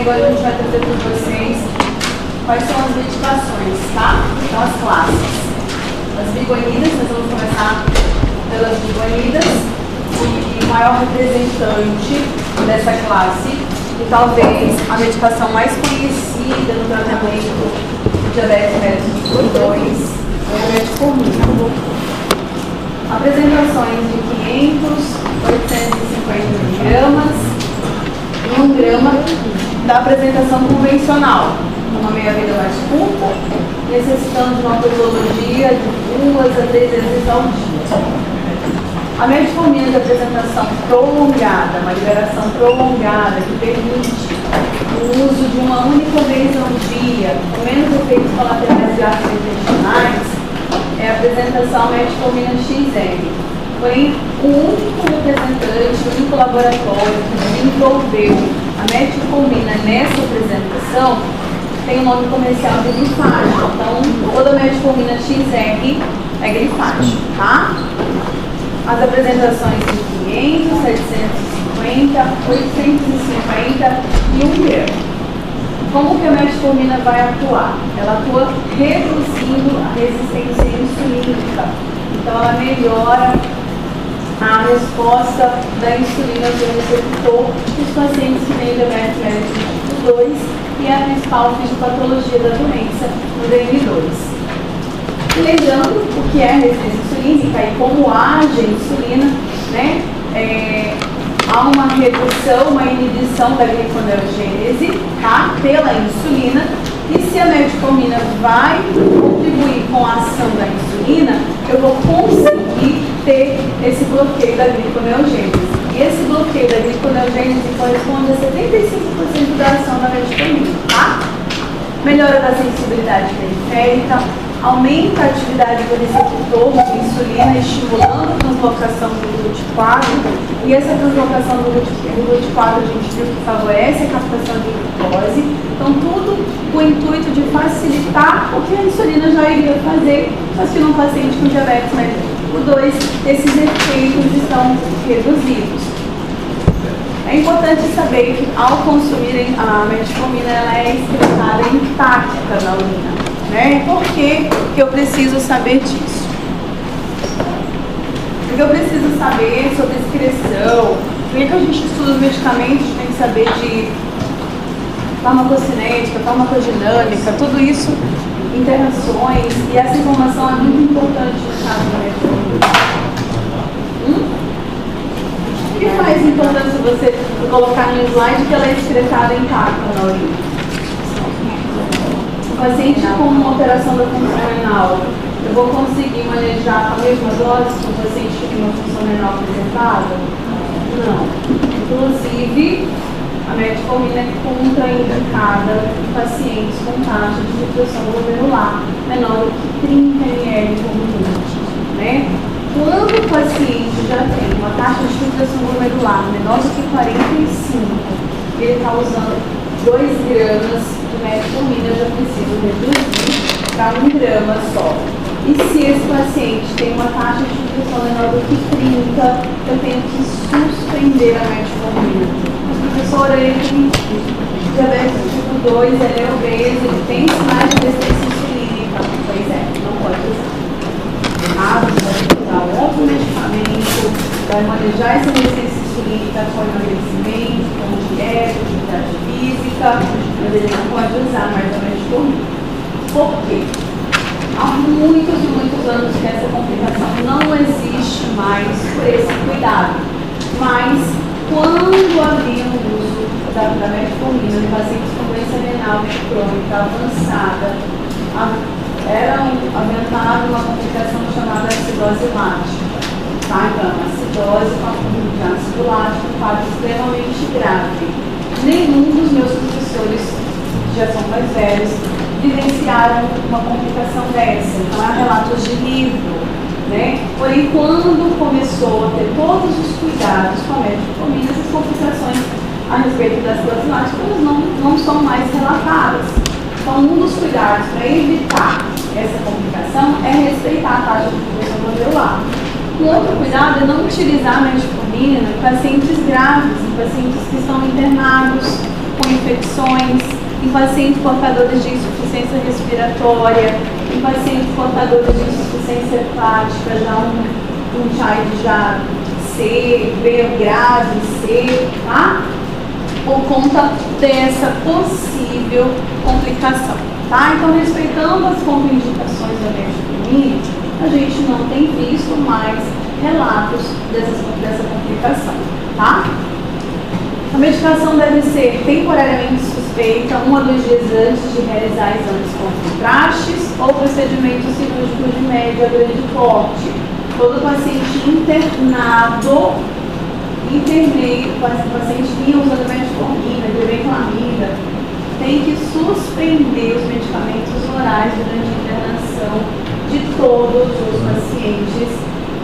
agora a gente vai trazer para vocês quais são as medicações, tá? Então, as classes. As bigonidas, nós vamos começar pelas bigonidas. E o maior representante dessa classe, e talvez a medicação mais conhecida no tratamento de diabetes mellitus tipo 2, é a metformina. Apresentações de 500, 850 miligramas e 1 grama da apresentação convencional, uma meia-vida mais curta, necessitando de uma posologia de 2 a 3 vezes ao dia. A metformina de apresentação prolongada, uma liberação prolongada que permite o uso de uma única vez ao dia, com menos efeitos colaterais gastrointestinais, é a apresentação metformina XM. Porém, o único representante, o único laboratório que desenvolveu a metformina nessa apresentação tem o nome comercial de glifage. Então, toda metformina XR é glifage, tá? As apresentações de 500, 750, 850 e 1 grama. Como que a metformina vai atuar? Ela atua reduzindo a resistência insulínica. Então, ela melhora a resposta da insulina do receptor dos pacientes que têm diabetes mellitus tipo 2 e é a principal fisiopatologia da doença no DM2. E lembrando o que é a resistência insulínica e como age a insulina, né? Há uma redução, uma inibição da gliconeogênese, tá? Pela insulina, e se a metformina vai contribuir com a ação da insulina, eu vou conseguir ter esse bloqueio da gliconeogênese. E esse bloqueio da gliconeogênese corresponde a 75% da ação da metformina, tá? Melhora da sensibilidade periférica, aumenta a atividade do receptor de insulina, estimulando a translocação do GLUT4, e essa translocação do GLUT4 a gente viu que favorece a captação de glicose. Então, tudo com o intuito de facilitar o que a insulina já iria fazer, mas que num paciente com diabetes mellitus tipo 2, esses efeitos estão reduzidos. É importante saber que ao consumirem a metformina, ela é excretada intacta na urina. Né? Por que eu preciso saber disso? Porque eu preciso saber sobre excreção. Por que a gente estuda os medicamentos, a gente tem que saber de farmacocinética, farmacodinâmica, tudo isso, interações, e essa informação é muito importante no caso da metformina. O que faz importância você colocar no slide que ela é excretada intacta na urina? O paciente com uma alteração da função renal, eu vou conseguir manejar com a mesma dose que o paciente que tem uma função renal preservada? Não. Inclusive, a metformina é contraindicada em pacientes com taxa de filtração glomerular menor do que 30 ml por minuto, né? Quando o paciente já tem uma taxa de filtração glomerular menor do que 45, ele está usando 2 gramas de metformina, eu já preciso reduzir para 1 grama só. E se esse paciente tem uma taxa de filtração menor do que 30, eu tenho que suspender a metformina. Mas, professora, ele tem diabetes tipo 2, ele é obeso, ele tem sinais de resistência insulínica. Pois é, não pode usar. Você vai usar outro medicamento, vai manejar essa resistência insulínica com emagrecimento, com dieta, atividade física, mas ele não pode usar mais a metformina. Por quê? Há muitos e muitos anos que essa complicação não existe mais por esse cuidado. Mas, quando havia o uso da metformina em pacientes com doença renal crônica avançada, era aventada uma complicação chamada acidose lática. Tá? Então, acidose com ácido lático, um quadro extremamente grave. Nenhum dos meus professores, que já são mais velhos, vivenciaram uma complicação dessa. Então, há relatos de livro, né? Porém, quando começou a ter todos os cuidados com a metformina, essas complicações a respeito das acidose lática não são mais relatadas. Então, um dos cuidados para evitar essa complicação é respeitar a taxa de filtração glomerular. Um outro cuidado é não utilizar a metformina em pacientes graves, em pacientes que estão internados com infecções, em pacientes portadores de insuficiência respiratória, em pacientes portadores de insuficiência hepática, já um child já C, B grave, C, tá? Por conta dessa possível complicação, tá? Então, respeitando as contraindicações da metformina, a gente não tem visto mais relatos dessa complicação, tá? A medicação deve ser temporariamente suspeita 1 a 2 dias antes de realizar exames com contrastes ou procedimentos cirúrgicos de médio a grande porte. Todo paciente internado, paciente vinha usando metformina, dibeclamida, tem que suspender os medicamentos orais durante a internação de todos os pacientes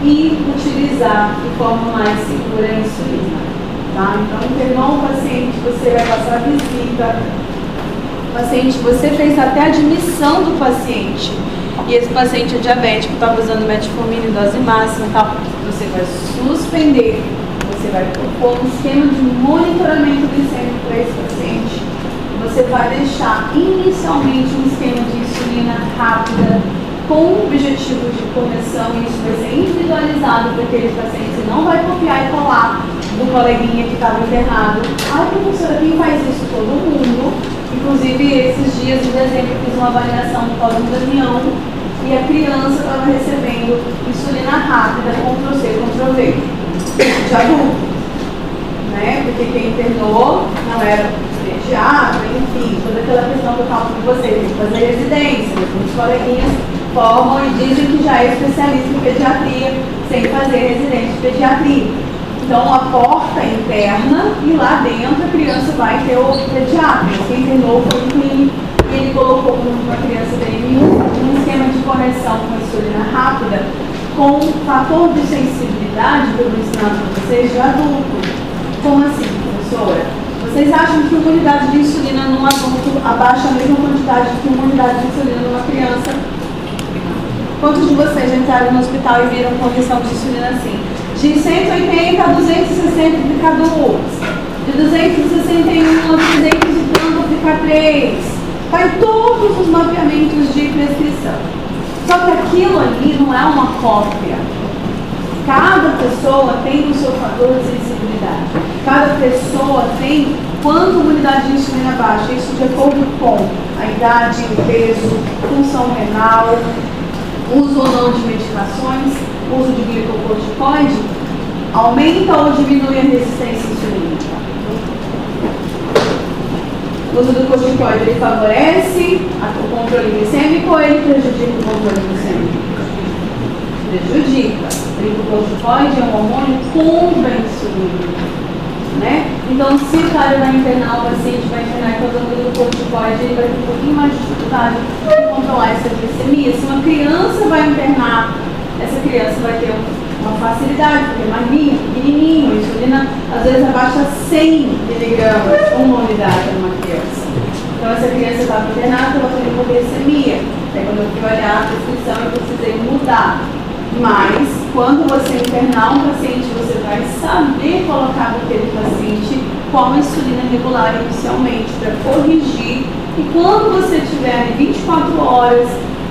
e utilizar de forma mais segura a insulina. Tá? Então, internou o paciente, você vai passar a visita. O paciente, você fez até a admissão do paciente. E esse paciente é diabético, estava usando metformina em dose máxima e tal. Você vai suspender, você vai propor um esquema de monitoramento glicêmico para esse paciente. Você vai deixar inicialmente um esquema de insulina rápida com o objetivo de correção, e isso vai ser individualizado para aquele paciente. Você não vai copiar e colar do coleguinha que estava internado. Ai, professora, quem faz isso? Todo mundo. Inclusive, esses dias de dezembro, eu fiz uma avaliação no Código da União e a criança estava recebendo insulina rápida, Ctrl-C, Ctrl-V, de adulto, né? Porque quem internou não era pediatra, enfim, toda aquela questão que eu falo com vocês, tem que fazer residência. Os coleguinhas formam e dizem que já é especialista em pediatria, sem fazer residência de pediatria. Então, a porta interna e lá dentro a criança vai ter o pediatra. Quem internou foi o clínico e ele colocou uma criança DM1 um esquema de correção com insulina rápida com fator de sensibilidade, que eu vou ensinar para vocês, de adulto. Como assim, professora? Vocês acham que uma unidade de insulina num adulto abaixa a mesma quantidade que uma unidade de insulina numa criança? Quantos de vocês já entraram no hospital e viram correção de insulina assim? De 180 a 260 aplicadores, de 261 a 300 e tanto aplicar 3. Vai todos os mapeamentos de prescrição. Só que aquilo ali não é uma cópia. Cada pessoa tem o seu fator de sensibilidade. Cada pessoa tem quanto unidade de insulina baixa. Isso de acordo com a idade, o peso, função renal, uso ou não de medicações, uso de glicocorticoide, aumenta ou diminui a resistência insulínica. O uso do corticoide, ele favorece o controle glicêmico ou ele prejudica o controle glicêmico? Prejudica. O glicocorticoide é um hormônio contra-insulínico, né? Então, se o cara vai internar, o paciente vai internar com o glicocorticoide, ele vai ter um pouquinho mais de dificuldade de controlar essa glicemia. Se uma criança vai internar, essa criança vai ter uma facilidade, porque é magrinho, pequenininho, a insulina às vezes abaixa 100 miligramas, uma unidade numa criança. Então essa criança estava internada pela hipoglicemia. Aí quando eu fui olhar a prescrição, eu precisei mudar. Mas, quando você internar um paciente, você vai saber colocar para aquele paciente qual a insulina regular inicialmente, para corrigir. E quando você tiver 24 horas,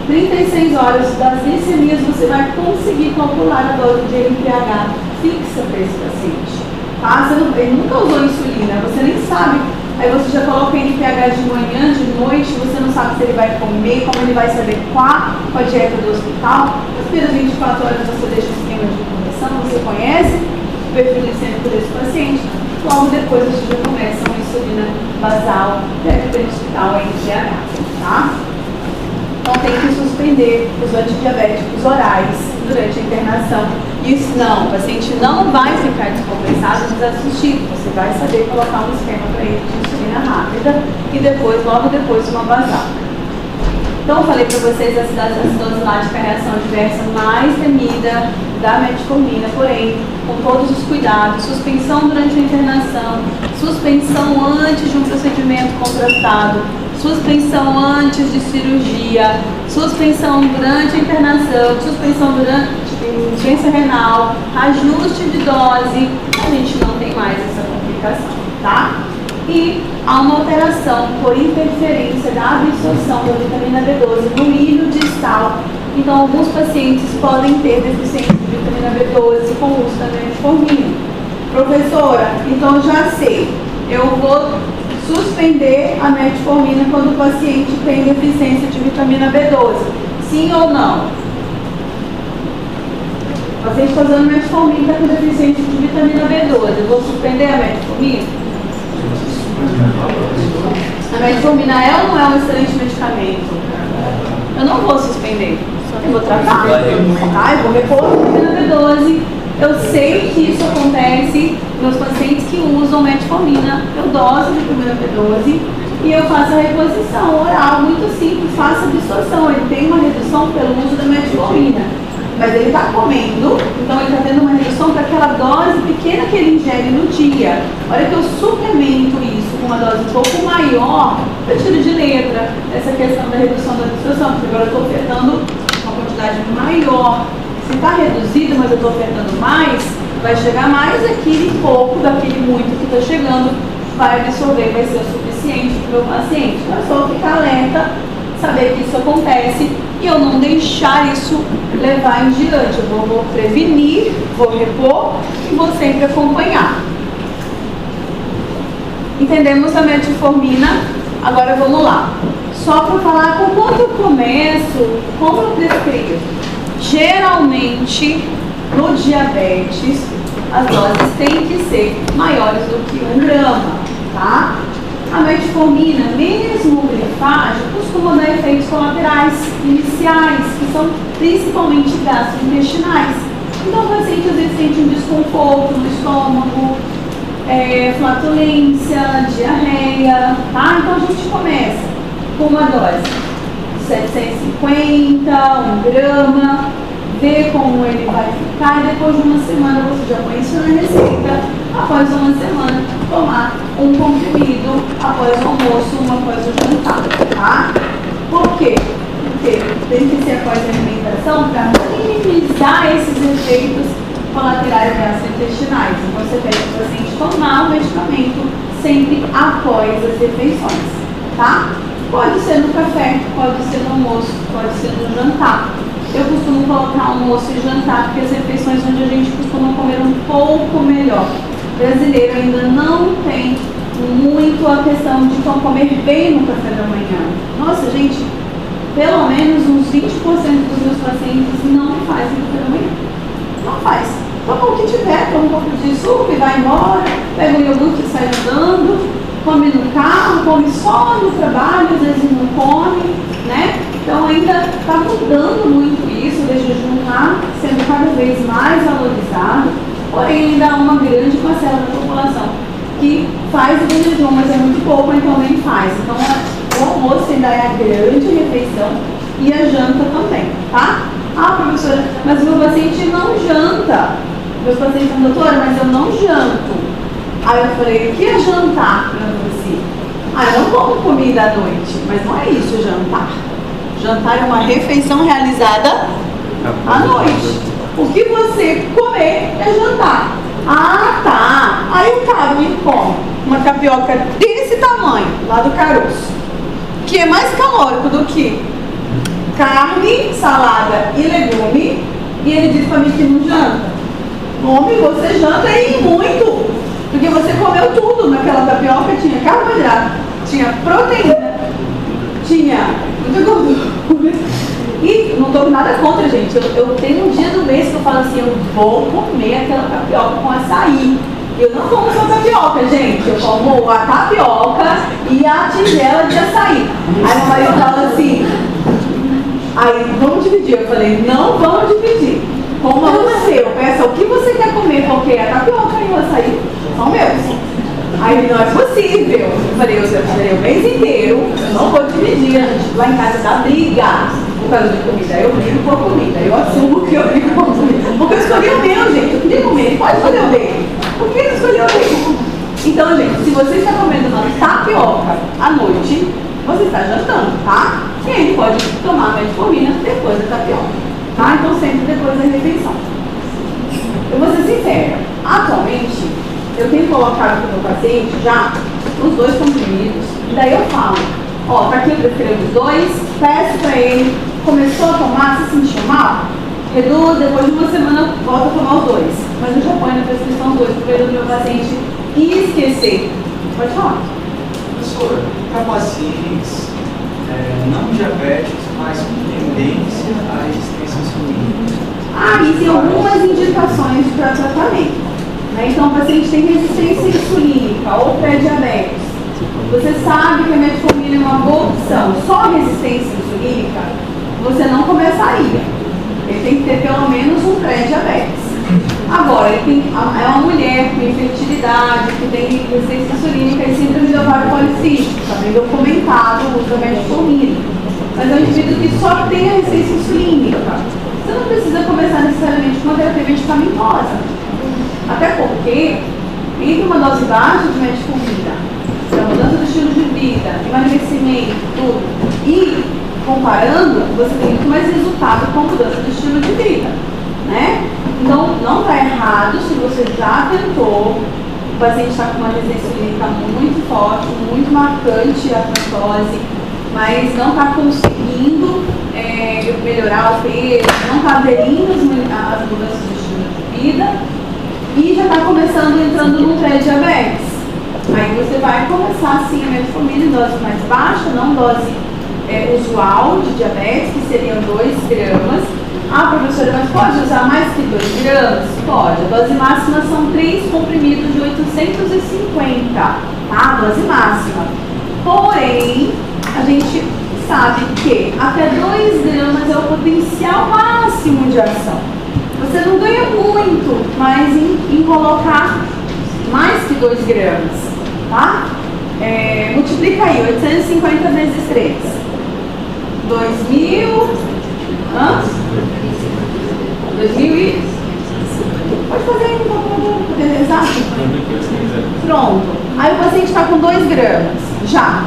36 horas das glicemias, você vai conseguir calcular a dose de NPH fixa para esse paciente. Tá? Ele nunca usou insulina, você nem sabe. Aí você já coloca NPH de manhã, de noite, você não sabe se ele vai comer, como ele vai se adequar com a dieta do hospital. Nas primeiras 24 horas você deixa o esquema de correção, você conhece o perfil glicêmico desse paciente. Logo depois você já começa uma insulina basal, direto pelo hospital, NPH, tá? Então tem que suspender os antidiabéticos orais durante a internação. Isso não, o paciente não vai ficar descompensado, desassistido. Você vai saber colocar um esquema para ele de insulina rápida e depois, logo depois, uma basal. Então eu falei para vocês a dosilática, a reação adversa mais temida da metformina, porém, com todos os cuidados, suspensão durante a internação, suspensão antes de um procedimento contratado, suspensão antes de cirurgia, suspensão durante a internação, suspensão durante insuficiência renal, ajuste de dose, a gente não tem mais essa complicação, tá? e há uma alteração por interferência da absorção da vitamina B12 no milho distal. Então, alguns pacientes podem ter deficiência de vitamina B12 com o uso da metformina. Professora, então já sei, eu vou suspender a metformina quando o paciente tem deficiência de vitamina B12. Sim ou não? O paciente está usando metformina com deficiência de vitamina B12. Eu vou suspender a metformina? A metformina é ou não é um excelente medicamento? Eu não vou suspender. Eu vou tratar. Eu vou repor a vitamina B12. Eu sei que isso acontece nos pacientes que usam metformina. Eu doso de vitamina B12 e eu faço a reposição oral, muito simples, faço a absorção. Ele tem uma redução pelo uso da metformina, mas ele está comendo, então ele está tendo uma redução para aquela dose pequena que ele ingere no dia. Olha que eu suplemento isso com uma dose um pouco maior, eu tiro de letra essa questão da redução da absorção, porque agora eu estou ofertando uma quantidade maior. Se está reduzido, mas eu estou ofertando mais, vai chegar mais aquele pouco daquele muito que está chegando, vai absorver, vai ser o suficiente para o meu paciente. Então, é só ficar alerta, saber que isso acontece e eu não deixar isso levar em diante. Eu vou prevenir, vou repor e vou sempre acompanhar. Entendemos a metformina? Agora vamos lá. Só para falar com quanto eu começo, como eu prescrevo. Geralmente, no diabetes, as doses têm que ser maiores do que 1 grama, tá? A metformina, mesmo grifagem, costuma dar efeitos colaterais iniciais, que são principalmente gastrointestinais. Então, o paciente às vezes sente um desconforto no estômago, flatulência, diarreia, tá? Então, a gente começa com uma dose 750, 1 grama, ver como ele vai ficar e depois de uma semana você já põe isso na receita. Após uma semana, tomar um comprimido após o almoço, após o jantar, tá? Por quê? Porque tem que ser após a alimentação para minimizar esses efeitos colaterais gastrointestinais. Então você pede para o paciente tomar o medicamento sempre após as refeições, tá? Pode ser no café, pode ser no almoço, pode ser no jantar. Eu costumo colocar almoço e jantar, porque as refeições onde a gente costuma comer um pouco melhor. O brasileiro ainda não tem muito a questão de comer bem no café da manhã. Nossa, gente, pelo menos uns 20% dos meus pacientes não fazem café da manhã. Não faz. Toma o que tiver, toma um pouco de suco e vai embora, pega o iogurte e sai andando, come no carro, come só no trabalho, às vezes não come, né? Então ainda está mudando muito isso, o jejum está sendo cada vez mais valorizado, porém ainda há uma grande parcela da população que faz o jejum, mas é muito pouco, então nem faz. Então o almoço ainda é a grande refeição e a janta também, tá? Ah, professora, mas o meu paciente não janta. Meus pacientes falam, doutora, mas eu não janto. Aí eu falei, o que é jantar para você? Ah, eu não como comida à noite, mas não é isso jantar. Jantar é uma refeição realizada à noite. O que você comer é jantar. Ah, tá. Aí o cara me come uma tapioca desse tamanho, lá do caroço, que é mais calórico do que carne, salada e legume, e ele diz pra mim que não janta. Homem, você janta e muito, porque você comeu tudo naquela tapioca. Tinha carboidrato, tinha proteína, tinha muita gordura. E não tô com nada contra, gente. Eu tenho um dia do mês que eu falo assim, eu vou comer aquela tapioca com açaí. Eu não como só tapioca, gente. Eu como a tapioca e a tigela de açaí. Aí meu marido fala assim, aí vamos dividir. Eu falei, não vamos dividir. Coma o seu, peça o que você quer comer, porque a tapioca e o açaí são meus. Aí não é possível. Eu falei, eu serei o mês inteiro, eu não vou dividir, a gente lá em casa dá briga por causa de comida. Eu brigo por comida, eu assumo que eu brigo por comida. Porque eu escolhi o meu, gente, eu queria comer, pode escolher o dele. Por que escolheu o dele? Então, gente, se você está comendo uma tapioca à noite, você está jantando, tá? E aí pode tomar metformina depois da tapioca. Tá? Então sempre depois da refeição. Eu vou ser sincera, atualmente eu tenho colocado para o meu paciente já os 2 comprimidos, e daí eu falo, ó, tá aqui, eu prescrevo os 2, peço pra ele, começou a tomar, se sentiu mal, reduz, depois de uma semana volta a tomar os 2, mas eu já ponho na prescrição 2, para o meu paciente esquecer. Pode falar. Professora, para pacientes não diabéticos, mas com tendência à resistência insulínica. E tem algumas indicações para tratamento. Né? Então, o paciente tem resistência insulínica ou pré-diabetes. Você sabe que a metformina é uma boa opção. Só a resistência insulínica, você não começa aí. Ele tem que ter pelo menos um pré-diabetes. Agora, é uma mulher com infertilidade, que tem resistência insulínica e síndrome de ovário policístico, está bem documentado o uso da metformina. Mas é um indivíduo que só tem a resistência insulínica. Você não precisa começar necessariamente com uma terapia medicamentosa. Até porque, entre uma dose baixa de metformina, a mudança do estilo de vida, emagrecimento, tudo, e comparando, você tem muito mais resultado com a mudança do estilo de vida, né? Então, não está errado se você já tentou, o paciente está com uma resistência insulínica muito forte, muito marcante a lactose, mas não está conseguindo melhorar o peso, não está aderindo às mudanças do estilo de vida e já está entrando no pré-diabetes. Aí você vai começar sim a metformina em dose mais baixa, não dose usual de diabetes, que seriam 2 gramas. Professora, mas pode usar mais que 2 gramas? Pode. A dose máxima são 3 comprimidos de 850, tá? A dose máxima. Porém, a gente sabe que até 2 gramas é o potencial máximo de ação. Você não ganha muito, mas em colocar mais que 2 gramas, tá? Multiplica aí, 850 vezes 3. 2.000... 2000 e... Pode fazer aí um pouco exato. Pronto. Aí o paciente está com 2 gramas, já.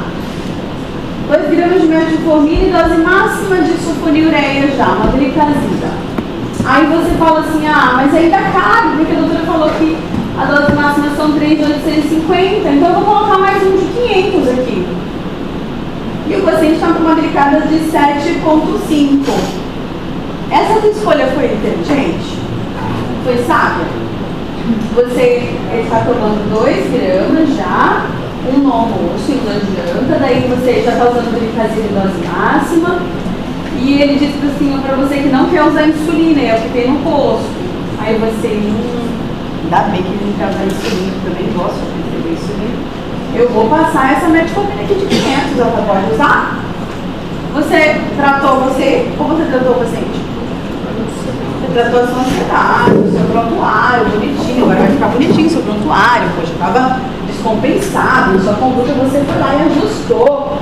2 gramas de metformina e dose máxima de sulfonilureia já, uma glicazida. Aí você fala assim, mas ainda cabe, porque a doutora falou que a dose máxima são 3.850, então eu vou colocar mais um de 500 aqui. E o paciente está com uma glicada de 7,5. Essa tua escolha foi inteligente? Foi sábia? Ele está tomando 2 gramas já, um no almoço e um na janta, daí você já está usando glicazida em dose máxima, e ele disse assim para você que não quer usar insulina, é o que tem no posto. Aí você, ainda bem que ele não quer usar insulina, eu também gosto de receber insulina. Eu vou passar essa metformina aqui de 500, ela pode usar? Você tratou ou você tratou o paciente? Você tratou a sua ansiedade, o seu prontuário, bonitinho, agora vai ficar bonitinho o seu prontuário, poxa, estava descompensado, sua conduta você foi lá e ajustou.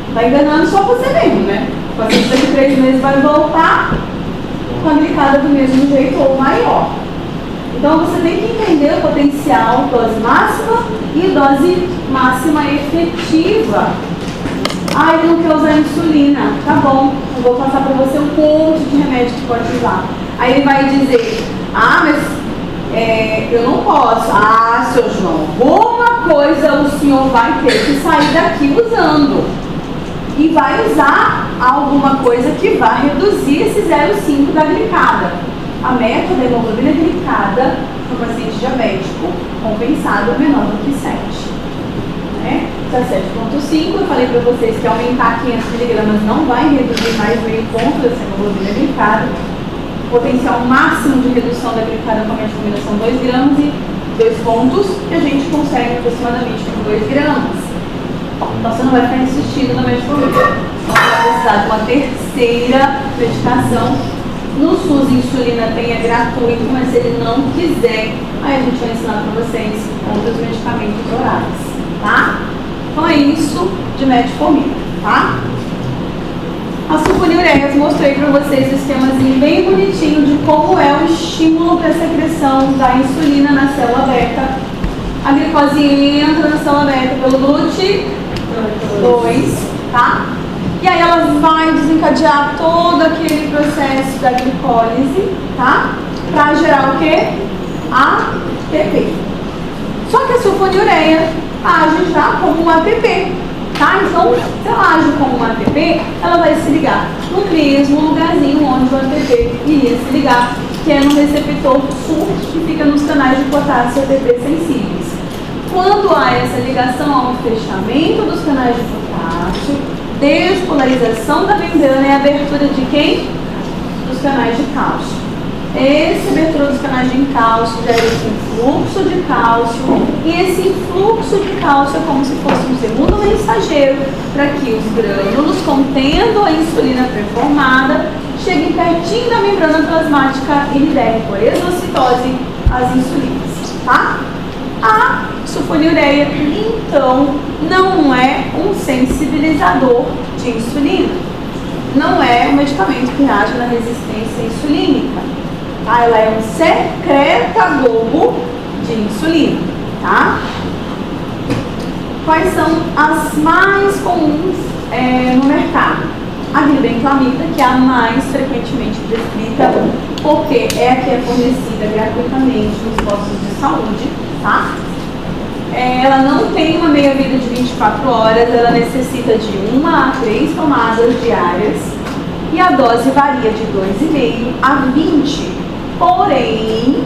Está enganando só você mesmo, né? O paciente daqui 3 meses vai voltar com a glicada do mesmo jeito ou maior. Então você tem que entender o potencial, dose máxima e dose máxima efetiva. Ele não quer usar insulina. Tá bom, eu vou passar para você um monte de remédio que pode usar. Aí ele vai dizer, mas eu não posso. Seu João, alguma coisa o senhor vai ter que sair daqui usando. E vai usar alguma coisa que vai reduzir esse 0,5 da glicada. A meta da hemoglobina glicada no paciente diabético compensado é menor do que 7. Né? Está 7,5. Eu falei para vocês que aumentar 500 mg não vai reduzir mais meio ponto dessa hemoglobina glicada. O potencial máximo de redução da glicada com a metformina são 2 gramas e 2 pontos que a gente consegue aproximadamente com 2 gramas. Então você não vai ficar insistindo na metformina. Você vai precisar de uma terceira medicação. No SUS, insulina tem gratuito, mas se ele não quiser, aí a gente vai ensinar para vocês outros medicamentos orais, tá? Então é isso de metformina, tá? As sulfonilureias, mostrei para vocês o esquemazinho bem bonitinho de como é o estímulo para a secreção da insulina na célula beta. A glicose entra na célula beta pelo GLUT2, tá? E aí ela vai desencadear todo aquele processo da glicólise, tá? Para gerar o quê? ATP. Só que a sulfonilureia age já como um ATP, tá? Então, se ela age como um ATP, ela vai se ligar no mesmo lugarzinho onde o ATP iria se ligar, que é no receptor SUR, que fica nos canais de potássio ATP sensíveis. Quando há essa ligação ao fechamento dos canais de potássio, despolarização da membrana e abertura de quem? Dos canais de cálcio. Esse abertura dos canais de cálcio gera esse influxo de cálcio, e esse influxo de cálcio é como se fosse um segundo mensageiro para que os grânulos contendo a insulina pré-formada cheguem pertinho da membrana plasmática e liberem por exocitose as insulinas, tá? A sulfonilureia, então, não é um sensibilizador de insulina. Não é um medicamento que age na resistência insulínica. Tá? Ela é um secretador de insulina. Tá? Quais são as mais comuns no mercado? A glibenclamida, que é a mais frequentemente prescrita, porque é a que é fornecida gratuitamente nos postos de saúde. Tá? Ela não tem uma meia-vida de 24 horas, ela necessita de 1 a 3 tomadas diárias e a dose varia de 2,5 a 20. Porém,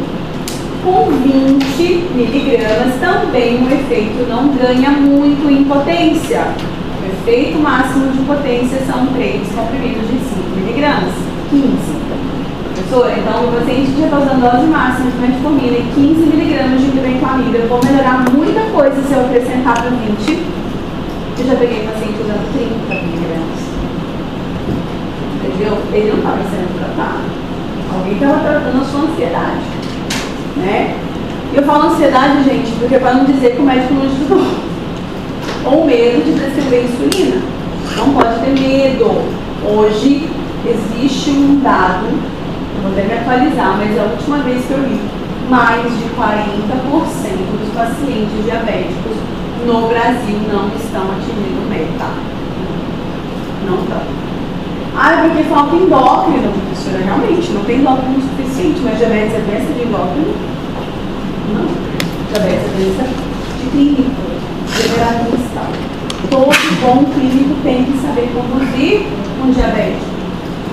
com 20 miligramas também o efeito não ganha muito em potência. O efeito máximo de potência são 3 comprimidos de 5 miligramas, 15. Professora, então o paciente que já está usando dose máxima de metformina e 15 miligramas de glibenclamida, eu vou melhorar muita coisa se eu acrescentar para 20. Eu já peguei paciente usando 30 miligramas. Entendeu? Ele não estava sendo tratado. Alguém estava tratando a sua ansiedade. Né? Eu falo ansiedade, gente, porque para não dizer que o médico não estudou. Ou medo de prescrever insulina. Não pode ter medo. Hoje existe um dado, vou até me atualizar, mas é a última vez que eu li, mais de 40% dos pacientes diabéticos no Brasil não estão atingindo o meta. Não estão. Ah, é porque falta endócrino. Professora, realmente, não tem endócrino suficiente, mas diabetes é doença de endócrino? Não. Diabetes é doença de clínico, generalista. Todo bom clínico tem que saber conduzir um diabético.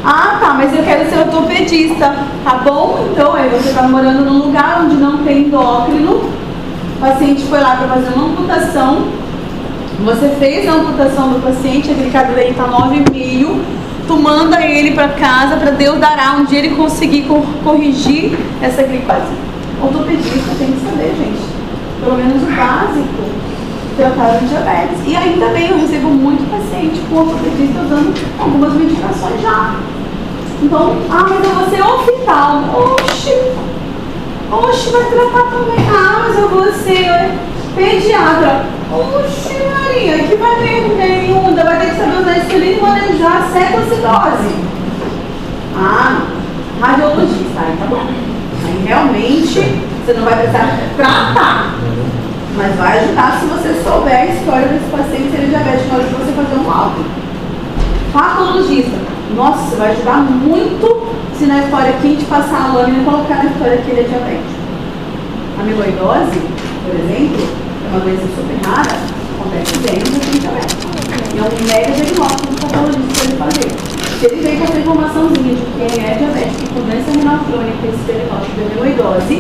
Ah, tá, mas eu quero ser ortopedista. Tá bom? Então, aí você está morando num lugar onde não tem endócrino. O paciente foi lá para fazer uma amputação. Você fez a amputação do paciente, aquele cabelo aí está 9,5. Tu manda ele para casa para Deus dará um dia ele conseguir corrigir essa glicose. Ortopedista tem que saber, gente. Pelo menos o básico. Tratar de diabetes. E ainda bem, eu recebo muito paciente com ortopedista usando algumas medicações já. Então, mas eu vou ser oftalmo. Oxi, vai tratar também. Mas eu vou ser pediatra. Oxi, Maria, que vai ter nenhum, ainda vai ter que saber usar insulina e manejar a cetoacidose. Radiologista, aí tá bom. Aí realmente você não vai precisar tratar. Mas vai ajudar se você souber a história desse paciente ser diabético na hora de você fazer um laudo. Patologista. Nossa, vai ajudar muito se na história aqui a gente passar a lâmina e colocar na história que ele é diabético. A amiloidose, por exemplo, é uma doença super rara, acontece bem no diabético. E é um mega diagnóstico do patologista para ele fazer. Se ele vem com essa informaçãozinha de quem é diabético e com doença renal crônica, esse diagnóstico de amiloidose,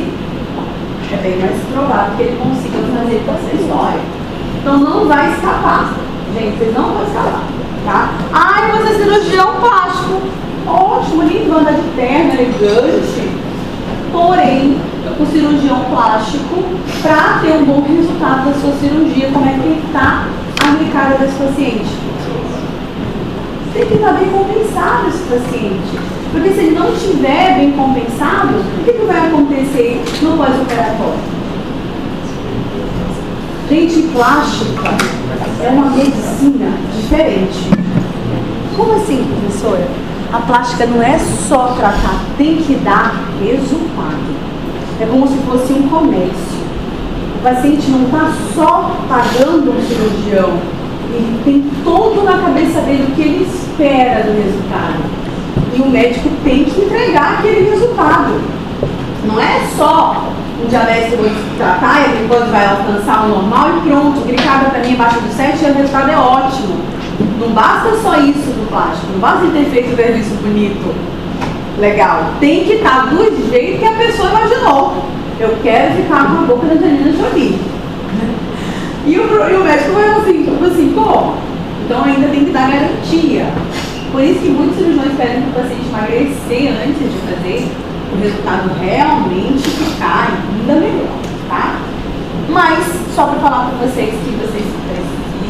é bem mais provável que ele consiga fazer com essa história. Então não vai escapar. Gente, vocês não vão escapar. Tá? Mas é cirurgião plástico. Ótimo, lindo, anda de terno, elegante. Porém, o cirurgião plástico, para ter um bom resultado da sua cirurgia, como é que está a glicada desse paciente? Tem que estar bem compensado esse paciente. Porque se ele não estiver bem compensado, o que vai acontecer no pós-operatório? Gente, plástica é uma medicina diferente. Como assim, professora? A plástica não é só tratar, tem que dar resultado. É como se fosse um comércio. O paciente não está só pagando um cirurgião, ele tem todo na cabeça dele o que ele espera do resultado. E o médico tem que entregar aquele resultado. Não é só um diabetes que eu vou tratar, ele quando vai alcançar o normal e pronto, glicada para mim abaixo de 7 e o resultado é ótimo. Não basta só isso do plástico, não basta ter feito o serviço bonito, legal. Tem que estar do jeito que a pessoa imaginou. Eu quero ficar com a boca da Angelina Jolie. E o médico vai assim, como? Então ainda tem que dar garantia. Por isso que muitos cirurgiões pedem para o paciente emagrecer antes de fazer o resultado realmente ficar ainda melhor, tá? Mas, só para falar para vocês que vocês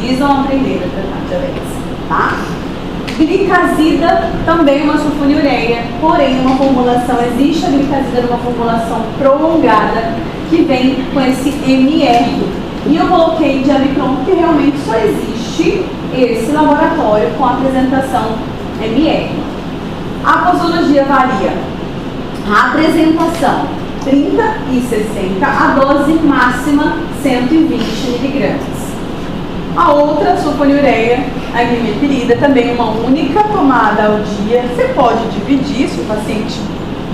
precisam aprender a tratar diabetes, tá? Glicazida também é uma sulfonilureia, porém uma formulação, existe a glicazida numa formulação prolongada que vem com esse MR. E eu coloquei de Amicron porque realmente só existe esse laboratório com a apresentação MR. A posologia varia. A apresentação 30 e 60, a dose máxima 120 miligramas. A outra sulfonilureia, a glimetrida, também uma única tomada ao dia. Você pode dividir se o paciente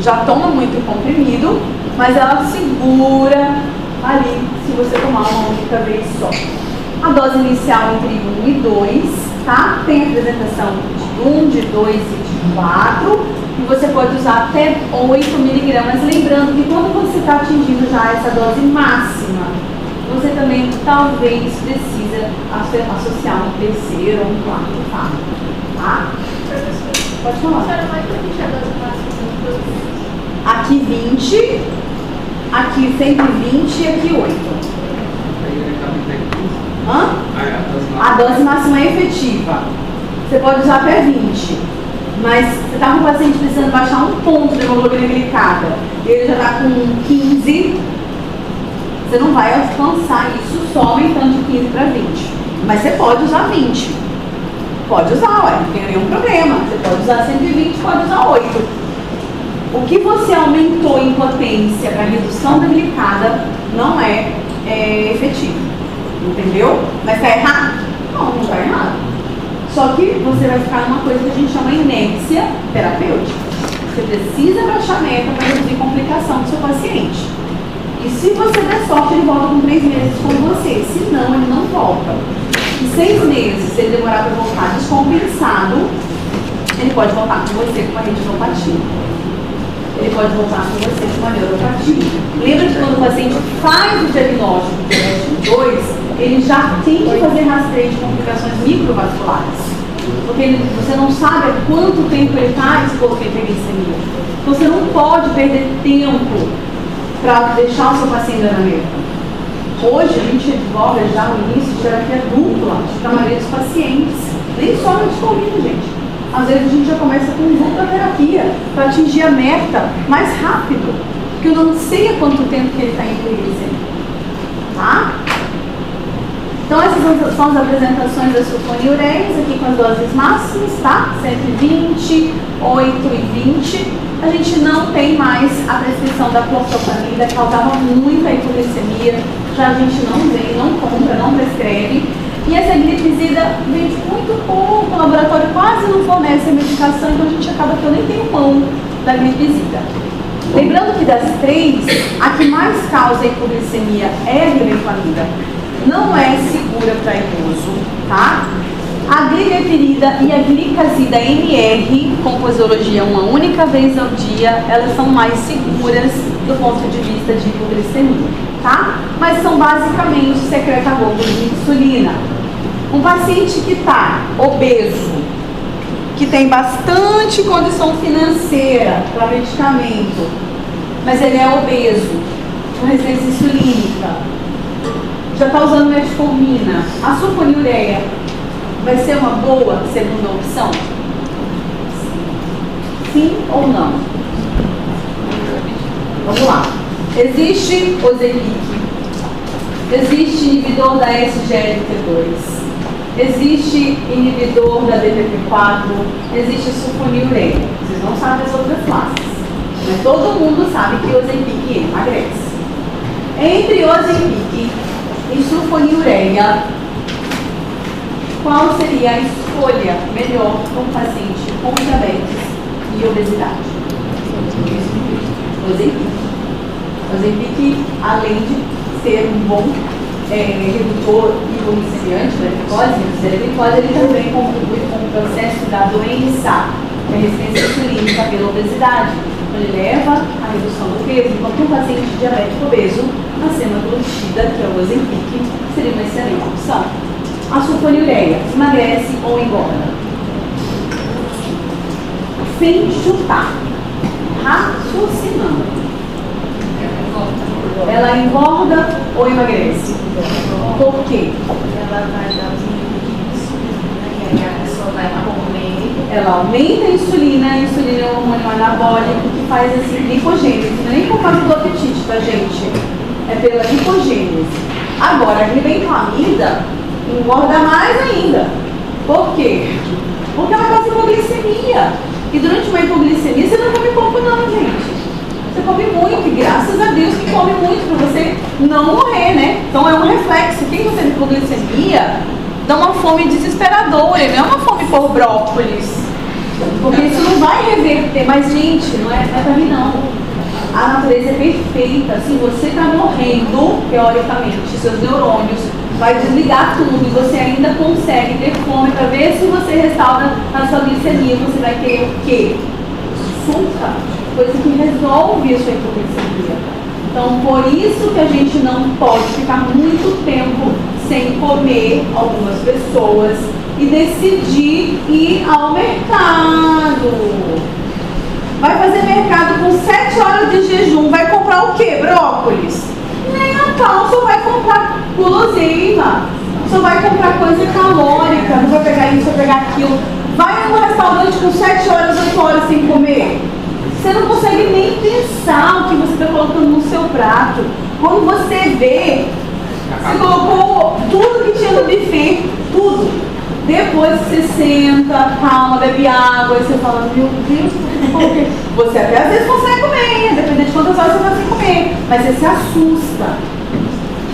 já toma muito comprimido, mas ela segura ali se você tomar uma única vez só. A dose inicial entre 1 e 2, tá? Tem apresentação de 1, de 2 e de 4. E você pode usar até 8 miligramas. Lembrando que quando você está atingindo já essa dose máxima, você também talvez precisa associar um terceiro ou um quarto fármaco, tá? Pode falar. Aqui 20, aqui 120 e aqui 8. Hã? A dose máxima é efetiva. Você pode usar até 20. Mas você está com o paciente precisando baixar um ponto de hemoglobina glicada e ele já está com 15, você não vai alcançar isso só aumentando de 15 para 20. Mas você pode usar 20. Pode usar, ué, não tem nenhum problema. Você pode usar 120, pode usar 8. O que você aumentou em potência para redução da glicada não é efetivo. Entendeu? Mas está errado? Não, não está errado. Só que você vai ficar numa coisa que a gente chama inércia terapêutica. Você precisa baixar a meta para reduzir complicação do seu paciente. E se você der sorte, ele volta com 3 meses com você. Se não, ele não volta. Em 6 meses, se ele demorar para voltar descompensado, ele pode voltar com você com uma retinopatia. Ele pode voltar com você com uma neuropatia. Lembra que quando o paciente faz o diagnóstico de diabetes 2, ele já tem que fazer rastreio de complicações microvasculares. Porque você não sabe há quanto tempo ele está exposto à hiperglicemia. Então você não pode perder tempo para deixar o seu paciente na meta. Hoje a gente advoga já no início de terapia dupla para a maioria dos pacientes. Nem só na discorrida, gente. Às vezes a gente já começa com dupla terapia para atingir a meta mais rápido. Porque eu não sei há quanto tempo que ele está em hiperglicemia. Tá? Então essas são as apresentações das sulfonilureias, aqui com as doses máximas, tá? 120, 8 e 20. A gente não tem mais a prescrição da clofopamida, que causava muita hipoglicemia. Já a gente não compra, não prescreve. E essa glipizida vende muito pouco, o laboratório quase não fornece a medicação, então a gente acaba que eu nem tenho mão da glipizida. Lembrando que das 3, a que mais causa hipoglicemia é a glibenclamida. Não é segura para idoso, tá? A glimetrida e a glicazida MR, com posologia uma única vez ao dia, elas são mais seguras do ponto de vista de hipoglicemia, tá? Mas são basicamente secretagogos de insulina. Um paciente que está obeso, que tem bastante condição financeira para medicamento, mas ele é obeso, com resistência insulínica, já está usando metformina, a sulfonilureia vai ser uma boa segunda opção? Sim ou não? Vamos lá. Existe Ozempic, existe inibidor da SGLT2, existe inibidor da DPP4, existe sulfonilureia. Vocês não sabem as outras classes, mas todo mundo sabe que Ozempic emagrece. Entre Ozempic e sulfonilureia, qual seria a escolha melhor para um paciente com diabetes e obesidade? Ozempic. Ozempic, além de ser um bom redutor hipoglicemiante da glicose, ele também contribui com o processo da doença, que é a resistência insulínica pela obesidade. Ele leva à redução do peso, enquanto um paciente diabético obeso, a semaglutida, que é o Ozempic, seria uma excelente opção. A sulfonilureia emagrece ou engorda? Sem chutar, raciocinando. Ela engorda ou emagrece? Por quê? Ela vai dar os níveis de insulina, e aí a pessoa vai comer. Ela aumenta a insulina é um hormônio anabólico que faz assim, lipogênese. Não é nem por causa do apetite, tá, gente? É pela lipogênese. Agora, a glibenclamida engorda mais ainda. Por quê? Porque ela causa hipoglicemia. E durante uma hipoglicemia você não come pouco não, gente. Você come muito, e graças a Deus que come muito para você não morrer, né? Então é um reflexo. Quem não tem hipoglicemia dá uma fome desesperadora, não é uma fome por brócolis. Porque isso não vai reverter. Mas, gente, não é pra mim não. A natureza é perfeita. Assim, você está morrendo, teoricamente, seus neurônios vai desligar tudo e você ainda consegue ter fome para ver se você restaura a sua glicemia. Você vai ter o quê? Açúcar, coisa que resolve a sua hipoglicemia. Então, por isso que a gente não pode ficar muito tempo sem comer, algumas pessoas, e decidir ir ao mercado. Vai fazer mercado com 7 horas de jejum, vai comprar o quê? Brócolis? Nem a pau, só vai comprar guloseima, só vai comprar coisa calórica, não vai pegar isso, vai pegar aquilo. Vai num restaurante com 7 horas, 8 horas sem comer. Você não consegue nem pensar o que você está colocando no seu prato. Quando você vê, você colocou tudo que tinha no buffet, tudo. Depois você senta, calma, bebe água, e você fala, meu Deus, você até às vezes consegue comer, dependendo de quantas horas você vai sem comer, mas você se assusta.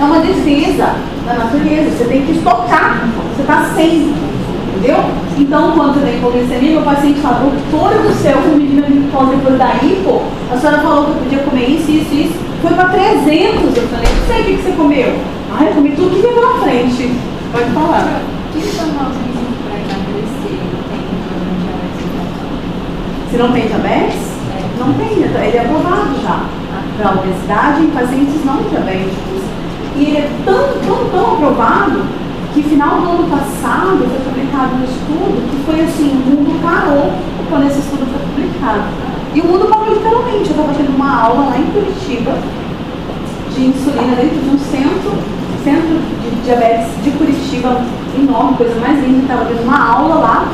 É uma defesa da natureza, você tem que estocar, você está sem, entendeu? Então, quando tem hipoglicemia, meu paciente fala, doutora do céu, eu medi minha glicose depois da hipo, a senhora falou que eu podia comer isso, foi para 300, eu falei, não sei o que você comeu. Ah, eu comi tudo que veio pela frente. Pode falar. O que são os riscos para emagrecer? Se não tem diabetes? Não tem, ele é aprovado já para obesidade em pacientes não diabéticos. E ele é tão aprovado que final do ano passado foi publicado um estudo que foi assim, o mundo parou quando esse estudo foi publicado. E o mundo parou literalmente. Eu estava tendo uma aula lá em Curitiba de insulina dentro de um centro de diabetes de Curitiba, enorme, coisa mais linda. Estava tendo uma aula lá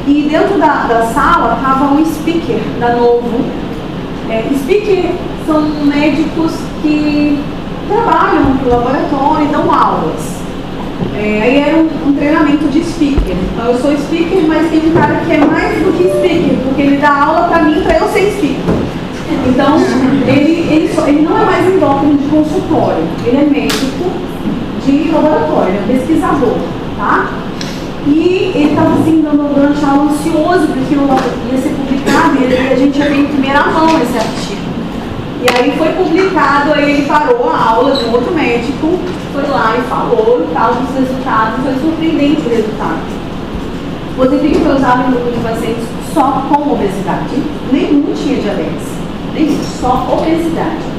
e dentro da sala estava um speaker da Novo. Speaker são médicos que trabalham no laboratório e dão aulas. Aí era um treinamento de speaker. Então eu sou speaker, mas tem um cara que é mais do que speaker, porque ele dá aula para mim, para eu ser speaker. Então ele não é mais endócrino de consultório, ele é médico de laboratório, ele é pesquisador, tá? E ele estava assim, durante a aula ansioso, porque ia ser publicado e a gente já tem em primeira mão esse artigo. E aí foi publicado, aí ele parou a aula de um outro médico, foi lá e falou e tal dos resultados, foi surpreendente o resultado. O Ozempic foi usado em grupo de pacientes só com obesidade, nenhum tinha diabetes, nenhum, só obesidade.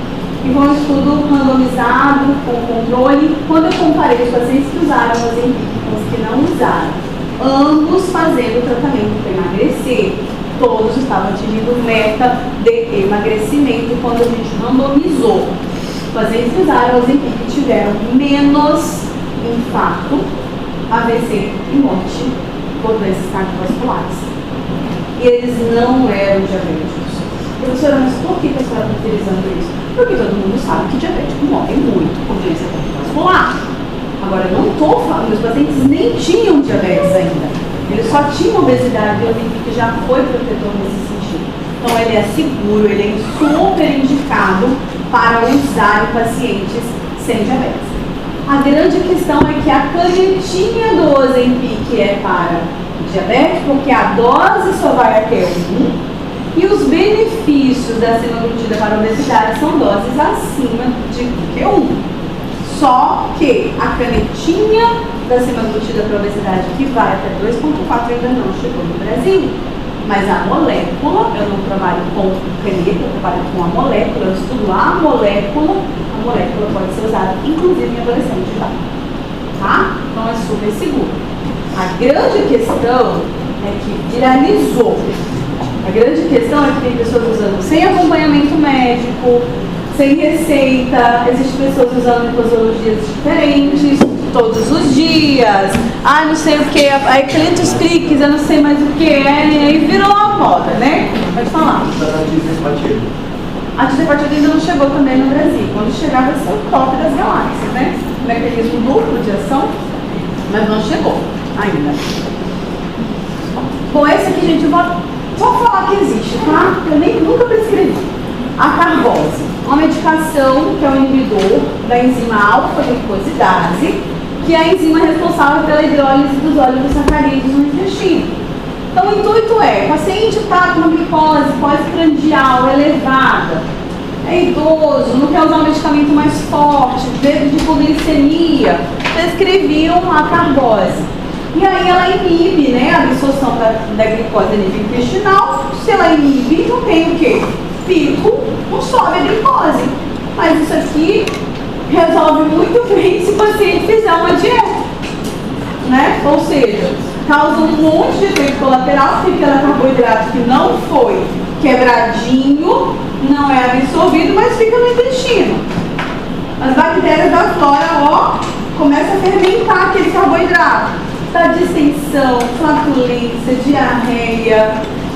E foi um estudo randomizado, com controle. Quando eu comparei os pacientes que usaram o Ozempic com os que não usaram, ambos fazendo o tratamento para emagrecer, todos estavam atingindo meta de emagrecimento. Quando a gente randomizou, os pacientes que usaram o Ozempic tiveram menos infarto, AVC e morte por doenças cardiovasculares. E eles não eram diabéticos. Professora, mas por que a senhora está utilizando isso? Porque todo mundo sabe que diabético morre muito por doença cardiovascular. Agora, eu não estou falando, os pacientes nem tinham diabetes ainda. Eles só tinham obesidade e o Ozempic já foi protetor nesse sentido. Então, ele é seguro, ele é super indicado para usar em pacientes sem diabetes. A grande questão é que a canetinha do Ozempic é para diabetes, porque a dose só vai até 1. E os benefícios da semaglutida para a obesidade são doses acima de que 1. Só que a canetinha da semaglutida para obesidade, que vai até 2,4, ainda não chegou no Brasil. Mas a molécula, eu não trabalho com caneta, eu trabalho com a molécula, eu estudo a molécula pode ser usada, inclusive em adolescente já. Tá? Então é super seguro. A grande questão é que viralizou. A grande questão é que tem pessoas usando sem acompanhamento médico, sem receita, existem pessoas usando posologias diferentes todos os dias. Ah, não sei o que, aí clientes cliques, eu não sei mais o que é, aí virou uma moda, né? Pode falar. A disepartida ainda não chegou também no Brasil. Quando chegar vai ser o top das galáxias, né? Mecanismo duplo de ação, mas não chegou ainda. Bom, esse aqui, gente, eu vou falar que existe, tá? Eu nunca prescrevi. A carbose, uma medicação que é um inibidor da enzima alfa-glicosidase, que é a enzima responsável pela hidrólise dos oligosacarídeos no intestino. Então, o intuito é, o paciente está com uma glicose pós-prandial elevada, é idoso, não quer usar um medicamento mais forte, medo de hipoglicemia, prescreviam a carbose. E aí ela inibe, né, a absorção da glicose a nível intestinal. Se ela inibe, não tem o quê? Pico, não sobe a glicose. Mas isso aqui resolve muito bem se o paciente fizer uma dieta, né? Ou seja, causa um monte de efeito colateral, porque ela é carboidrato que não foi quebradinho, não é absorvido, mas fica no intestino. As bactérias da flora, ó, começam a fermentar aquele carboidrato. Dá distensão, flatulência, diarreia.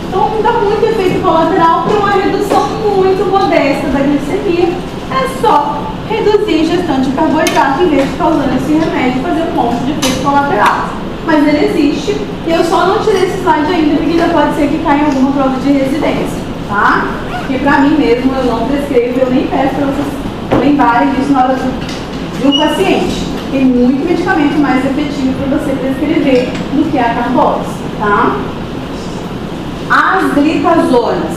Então dá muito efeito colateral para uma redução muito modesta da glicemia. É só reduzir a ingestão de carboidrato em vez de causando esse remédio fazer um monte de efeito colateral. Mas ele existe e eu só não tirei esse slide ainda porque ainda pode ser que caia em alguma prova de residência, tá? Porque pra mim mesmo eu não prescrevo, eu nem peço para vocês lembrarem disso na hora de um paciente. Tem muito medicamento mais efetivo para você prescrever do que a carbose, tá? As glicazonas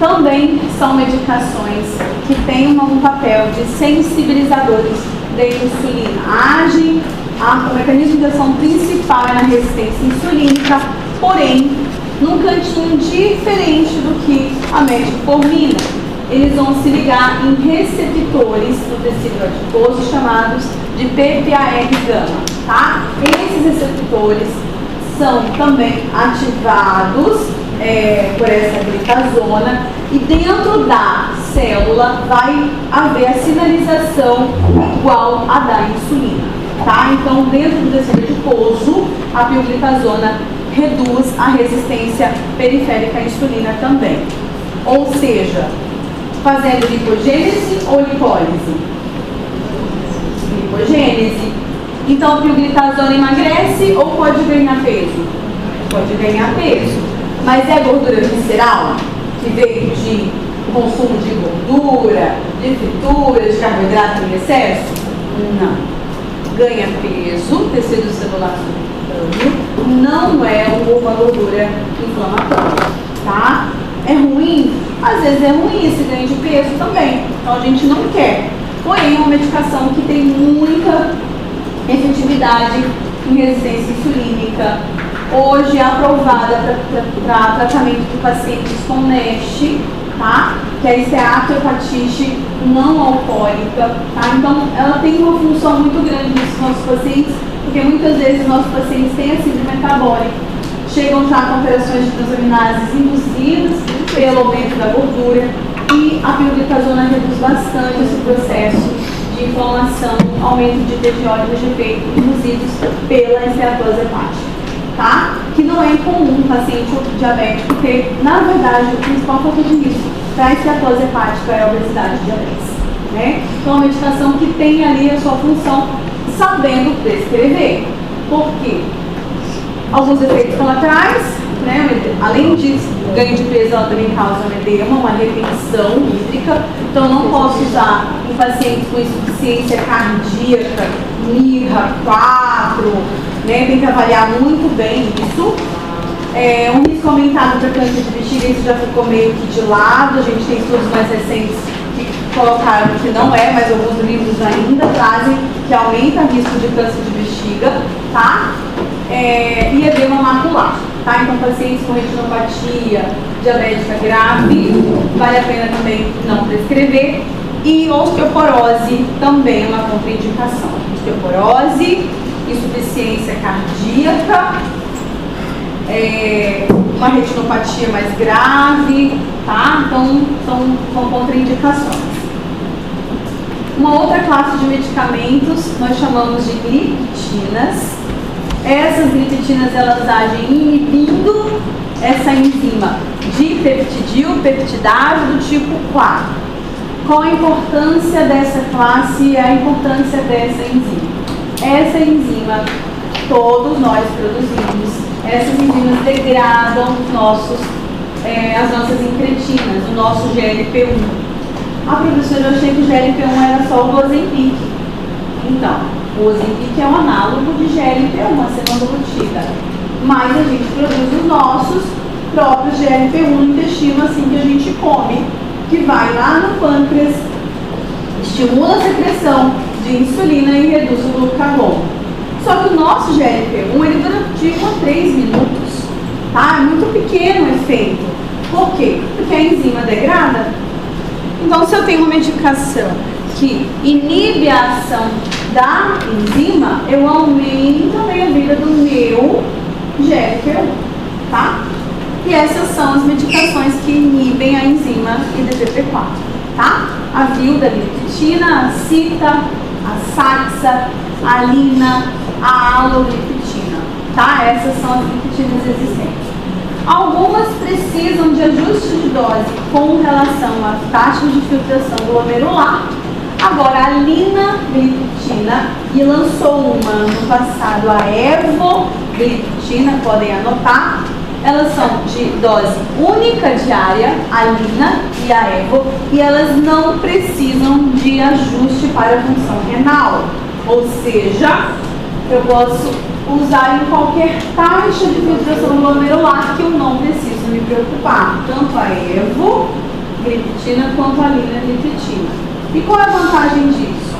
também são medicações que têm um papel de sensibilizadores da insulina. Agem, o mecanismo de ação principal é na resistência insulínica, porém, num cantinho diferente do que a metformina. Eles vão se ligar em receptores do tecido adiposo chamados de PPAR-gama, tá? Esses receptores são também ativados por essa glicazona e dentro da célula vai haver a sinalização igual a da insulina, tá? Então, dentro do tecido adiposo, a pioglicazona reduz a resistência periférica à insulina também. Ou seja, fazendo lipogênese ou lipólise? Lipogênese. Então, a pioglicazona emagrece ou pode ganhar peso? Pode ganhar peso. Mas é gordura visceral, que veio de consumo de gordura, de fritura, de carboidrato em excesso? Não. Ganha peso, tecido celular subcutâneo, não é uma gordura inflamatória, tá? É ruim? Às vezes é ruim esse ganho de peso também, então a gente não quer. Porém, é uma medicação que tem muita efetividade em resistência insulínica. Hoje é aprovada para tratamento de pacientes com NASH, tá? Que é esteatohepatite não alcoólica, tá? Então, ela tem uma função muito grande nos nossos pacientes, porque muitas vezes nossos pacientes têm a síndrome metabólica, chegam já com alterações de transaminases induzidas pelo aumento da gordura e a pioglicazona reduz bastante esse processo de inflamação, aumento de TGO e GP induzidos pela esteatose hepática, tá? Que não é incomum o paciente diabético ter, na verdade, o principal fator de risco para a esteatose hepática é a obesidade e diabetes, né? Então, é uma medicação que tem ali a sua função sabendo prescrever. Por quê? Alguns efeitos colaterais, né? Além de ganho de peso, ela também causa um edema, uma retenção hídrica. Então, eu não posso usar em pacientes com insuficiência cardíaca, NIRA 4, né? Tem que avaliar muito bem isso. Um risco aumentado para câncer de bexiga, isso já ficou meio que de lado. A gente tem estudos mais recentes que colocaram que não é, mas alguns livros ainda trazem que aumenta o risco de câncer de bexiga, tá? E edema macular, tá? Então, pacientes com retinopatia diabética grave, vale a pena também não prescrever. E osteoporose também é uma contraindicação. Osteoporose, insuficiência cardíaca, uma retinopatia mais grave, tá? Então, são contraindicações. Uma outra classe de medicamentos nós chamamos de gliptinas. Essas gliptinas, elas agem inibindo essa enzima dipeptidil-peptidase do tipo 4. Qual a importância dessa classe e a importância dessa enzima? Essa enzima, todos nós produzimos. Essas enzimas degradam as nossas incretinas, o nosso GLP-1. Professora, eu achei que o GLP-1 era só o Ozempic. Então, o Ozempic é um análogo de GLP-1, a semaglutida. Mas a gente produz os nossos próprios GLP-1 no intestino assim que a gente come, que vai lá no pâncreas, estimula a secreção de insulina e reduz o glucagon. Só que o nosso GLP-1, ele dura de 1 a 3 minutos, tá? É muito pequeno o efeito. Por quê? Porque a enzima degrada. Então, se eu tenho uma medicação que inibe a ação da enzima, eu aumento a meia-vida do meu GLP-1, tá? E essas são as medicações que inibem a enzima IDGP-4, tá? A vildagliptina, a cita, a saxa, a alina, a alogliptina, tá? Essas são as gliptinas existentes. Algumas precisam de ajuste de dose com relação às taxas de filtração glomerular. Agora, a linagliptina, e lançou uma no passado, a evogliptina, podem anotar. Elas são de dose única diária, a lina e a evo, e elas não precisam de ajuste para a função renal. Ou seja, eu posso usar em qualquer taxa de filtração glomerular que eu não preciso me preocupar, tanto a evogliptina quanto a linagliptina. E qual é a vantagem disso?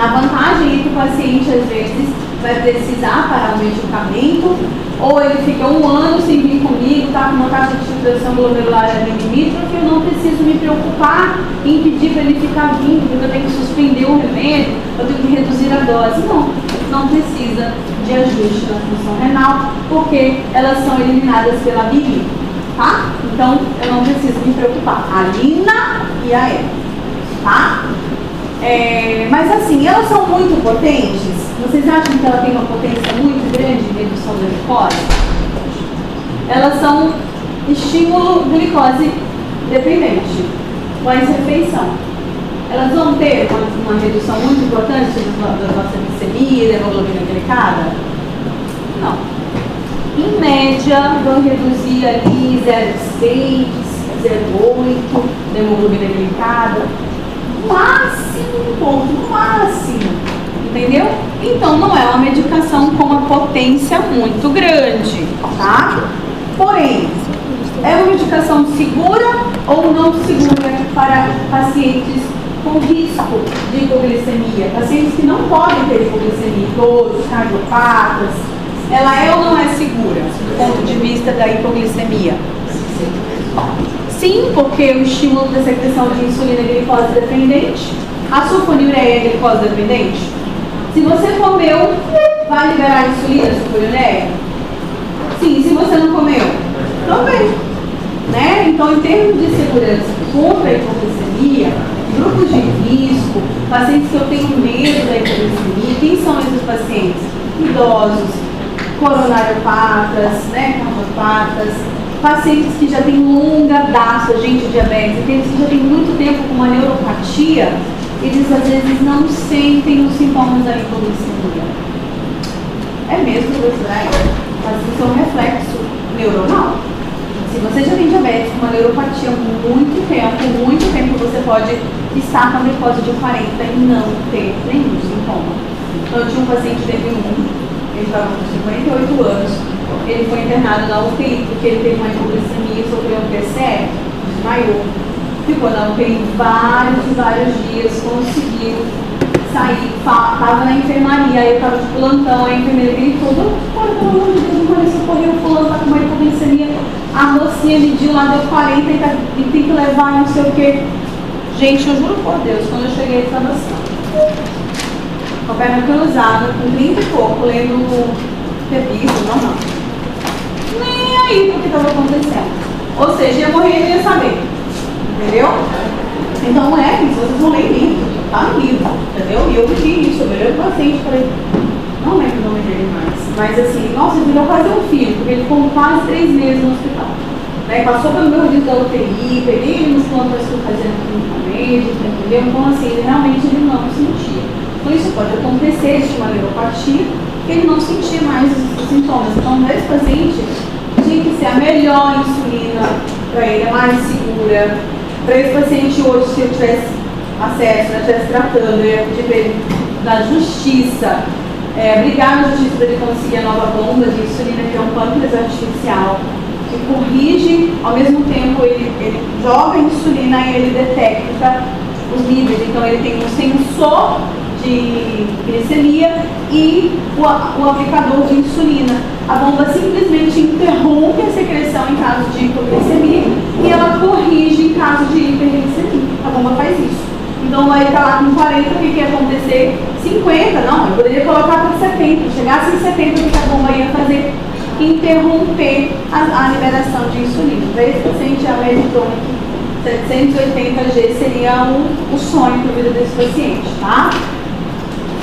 A vantagem é que o paciente, às vezes, vai precisar parar o medicamento, ou ele fica 1 ano sem vir comigo, está com uma taxa de filtração glomerular limítrofe, eu não preciso me preocupar em pedir para ele ficar vindo, porque eu tenho que suspender o remédio, eu tenho que reduzir a dose. Não precisa de ajuste na função renal, porque elas são eliminadas pela bile, tá? Então, eu não preciso me preocupar. A lina e a evo, tá? Mas assim, elas são muito potentes. Vocês acham que ela tem uma potência muito grande de redução da glicose? Elas são estímulo glicose dependente, pós-refeição. Elas vão ter uma redução muito importante da nossa glicemia, da hemoglobina glicada? Não. Em média, vão reduzir ali 0,6, 0,8 da hemoglobina glicada. No máximo, entendeu? Então não é uma medicação com uma potência muito grande, tá? Porém, é uma medicação segura ou não segura para pacientes com risco de hipoglicemia, pacientes que não podem ter hipoglicemia, idosos, cardiopatas. Ela é ou não é segura do ponto de vista da hipoglicemia? Sim, porque o estímulo da secreção de insulina é glicose dependente. A sulfonilureia é glicose dependente? Se você comeu, vai liberar insulina, sulfonilureia? Sim, se você não comeu, também. Né? Então, em termos de segurança contra a hipoglicemia, grupos de risco, pacientes que eu tenho medo da hipoglicemia, quem são esses pacientes? Idosos, coronariopatas, né, cardiopatas, pacientes que já têm longa data, gente diabética, aqueles que já têm muito tempo com uma neuropatia, eles às vezes não sentem os sintomas da hipoglicemia. É mesmo, professora? Mas isso é um reflexo neuronal. Se você já tem diabetes com uma neuropatia há muito tempo, você pode estar com a glicose de 40 e não ter nenhum sintoma. Então, eu tinha um paciente de ele estava com 58 anos, ele foi internado na UTI porque ele teve uma hipoglicemia e sofreu um PCR, desmaiou. Ficou, não, tem vários dias, conseguiu sair, tava na enfermaria, aí eu tava de plantão, a enfermeira gritou, doutora, pelo amor de Deus, não pode socorrer, o fulano tá com uma hipoglicemia, a mocinha mediu lá, deu 40 e tem que levar não sei o que. Gente, eu juro por Deus, quando eu cheguei, ele estava assim, com a perna cruzada, com 30 e pouco, lendo revista, não. Nem aí pro que estava acontecendo. Ou seja, ia morrer e não ia saber. Entendeu? Então não é isso, vocês vão ler livro, tá no livro, entendeu? E eu vi isso, eu olhei o paciente e falei, não lembro o nome dele mais, mas assim, nossa, ele virou quase um filho, porque ele ficou quase 3 meses no hospital. Né? Passou pelo meu rodízio da UTI, peguei ele nos plantões que eu fazia no médico, entendeu? Então assim, ele realmente não sentia. Então isso pode acontecer, existe uma neuropatia, que ele não sentia mais os sintomas. Então esse paciente tinha que ser a melhor insulina para ele, a mais segura. Para esse paciente hoje, se eu tivesse acesso, eu estivesse tratando, eu ia pedir para ele da justiça, brigar na justiça para ele conseguir a nova bomba de insulina, que é um pâncreas artificial, que corrige, ao mesmo tempo ele joga a insulina e ele detecta os níveis. Então ele tem um sensor de glicemia e o aplicador de insulina. A bomba simplesmente interrompe a secreção em caso de hipoglicemia e ela corrige em caso de hiperglicemia. A bomba faz isso. Então aí está lá com 40, o que ia acontecer? 50, não, eu poderia colocar para 70. Chegasse em 70, o que a bomba ia fazer? Interromper a liberação de insulina. Para esse paciente, a Medtronic 780G seria o sonho para a vida desse paciente, tá?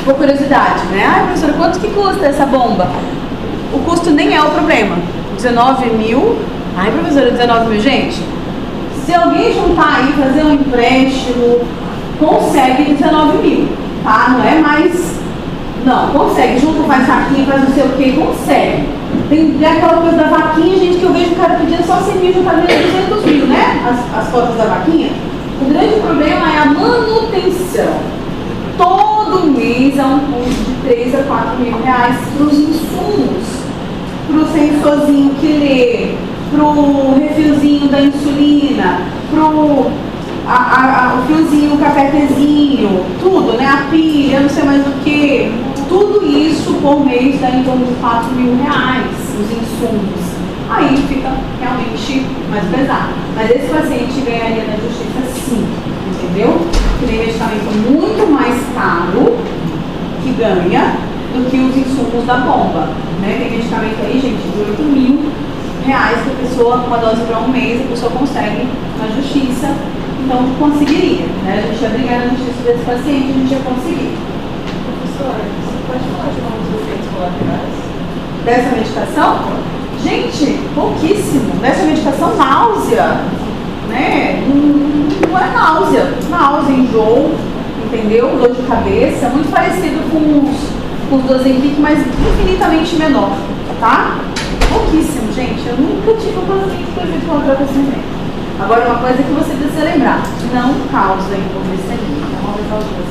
Por curiosidade, né? Ai, professora, quanto que custa essa bomba? O custo nem é o problema. 19 mil. Ai, professora, 19 mil, gente. Se alguém juntar aí, fazer um empréstimo, consegue 19 mil, tá? Não é mais... Não, consegue. Junta, faz vaquinha, faz não sei o que, consegue. Tem aquela coisa da vaquinha, gente, que eu vejo o cara pedindo só 100 mil, juntar 200 mil, né? As cotas da vaquinha. O grande problema é a manutenção. Todo mês há um custo de 3 a 4 mil reais para os insumos, para o sensorzinho que lê, para o refilzinho da insulina, para o fiozinho, o cafetezinho, tudo, né? A pilha, não sei mais o que. Tudo isso por mês dá em torno de 4 mil reais os insumos. Aí fica realmente mais pesado. Mas esse paciente ganharia na justiça sim, entendeu? Que tem medicamento muito mais caro que ganha do que os insumos da bomba, né? Tem medicamento aí, gente, de 8 mil reais que a pessoa, uma dose para um mês, a pessoa consegue na justiça, então conseguiria, né? A gente ia brigar na justiça desse paciente, a gente ia conseguir. Professora, você pode falar de alguns efeitos colaterais dessa medicação? Gente, pouquíssimo. Dessa medicação, náusea, né? Não é náusea, enjoo, entendeu? Dor de cabeça, muito parecido com os do Ozempic, mas infinitamente menor, tá? Pouquíssimo, gente. Eu nunca tive um paciente que teve colateral desse efeito. Agora, uma coisa que você precisa lembrar, não causa hipoglicemia, uma vez ao dia.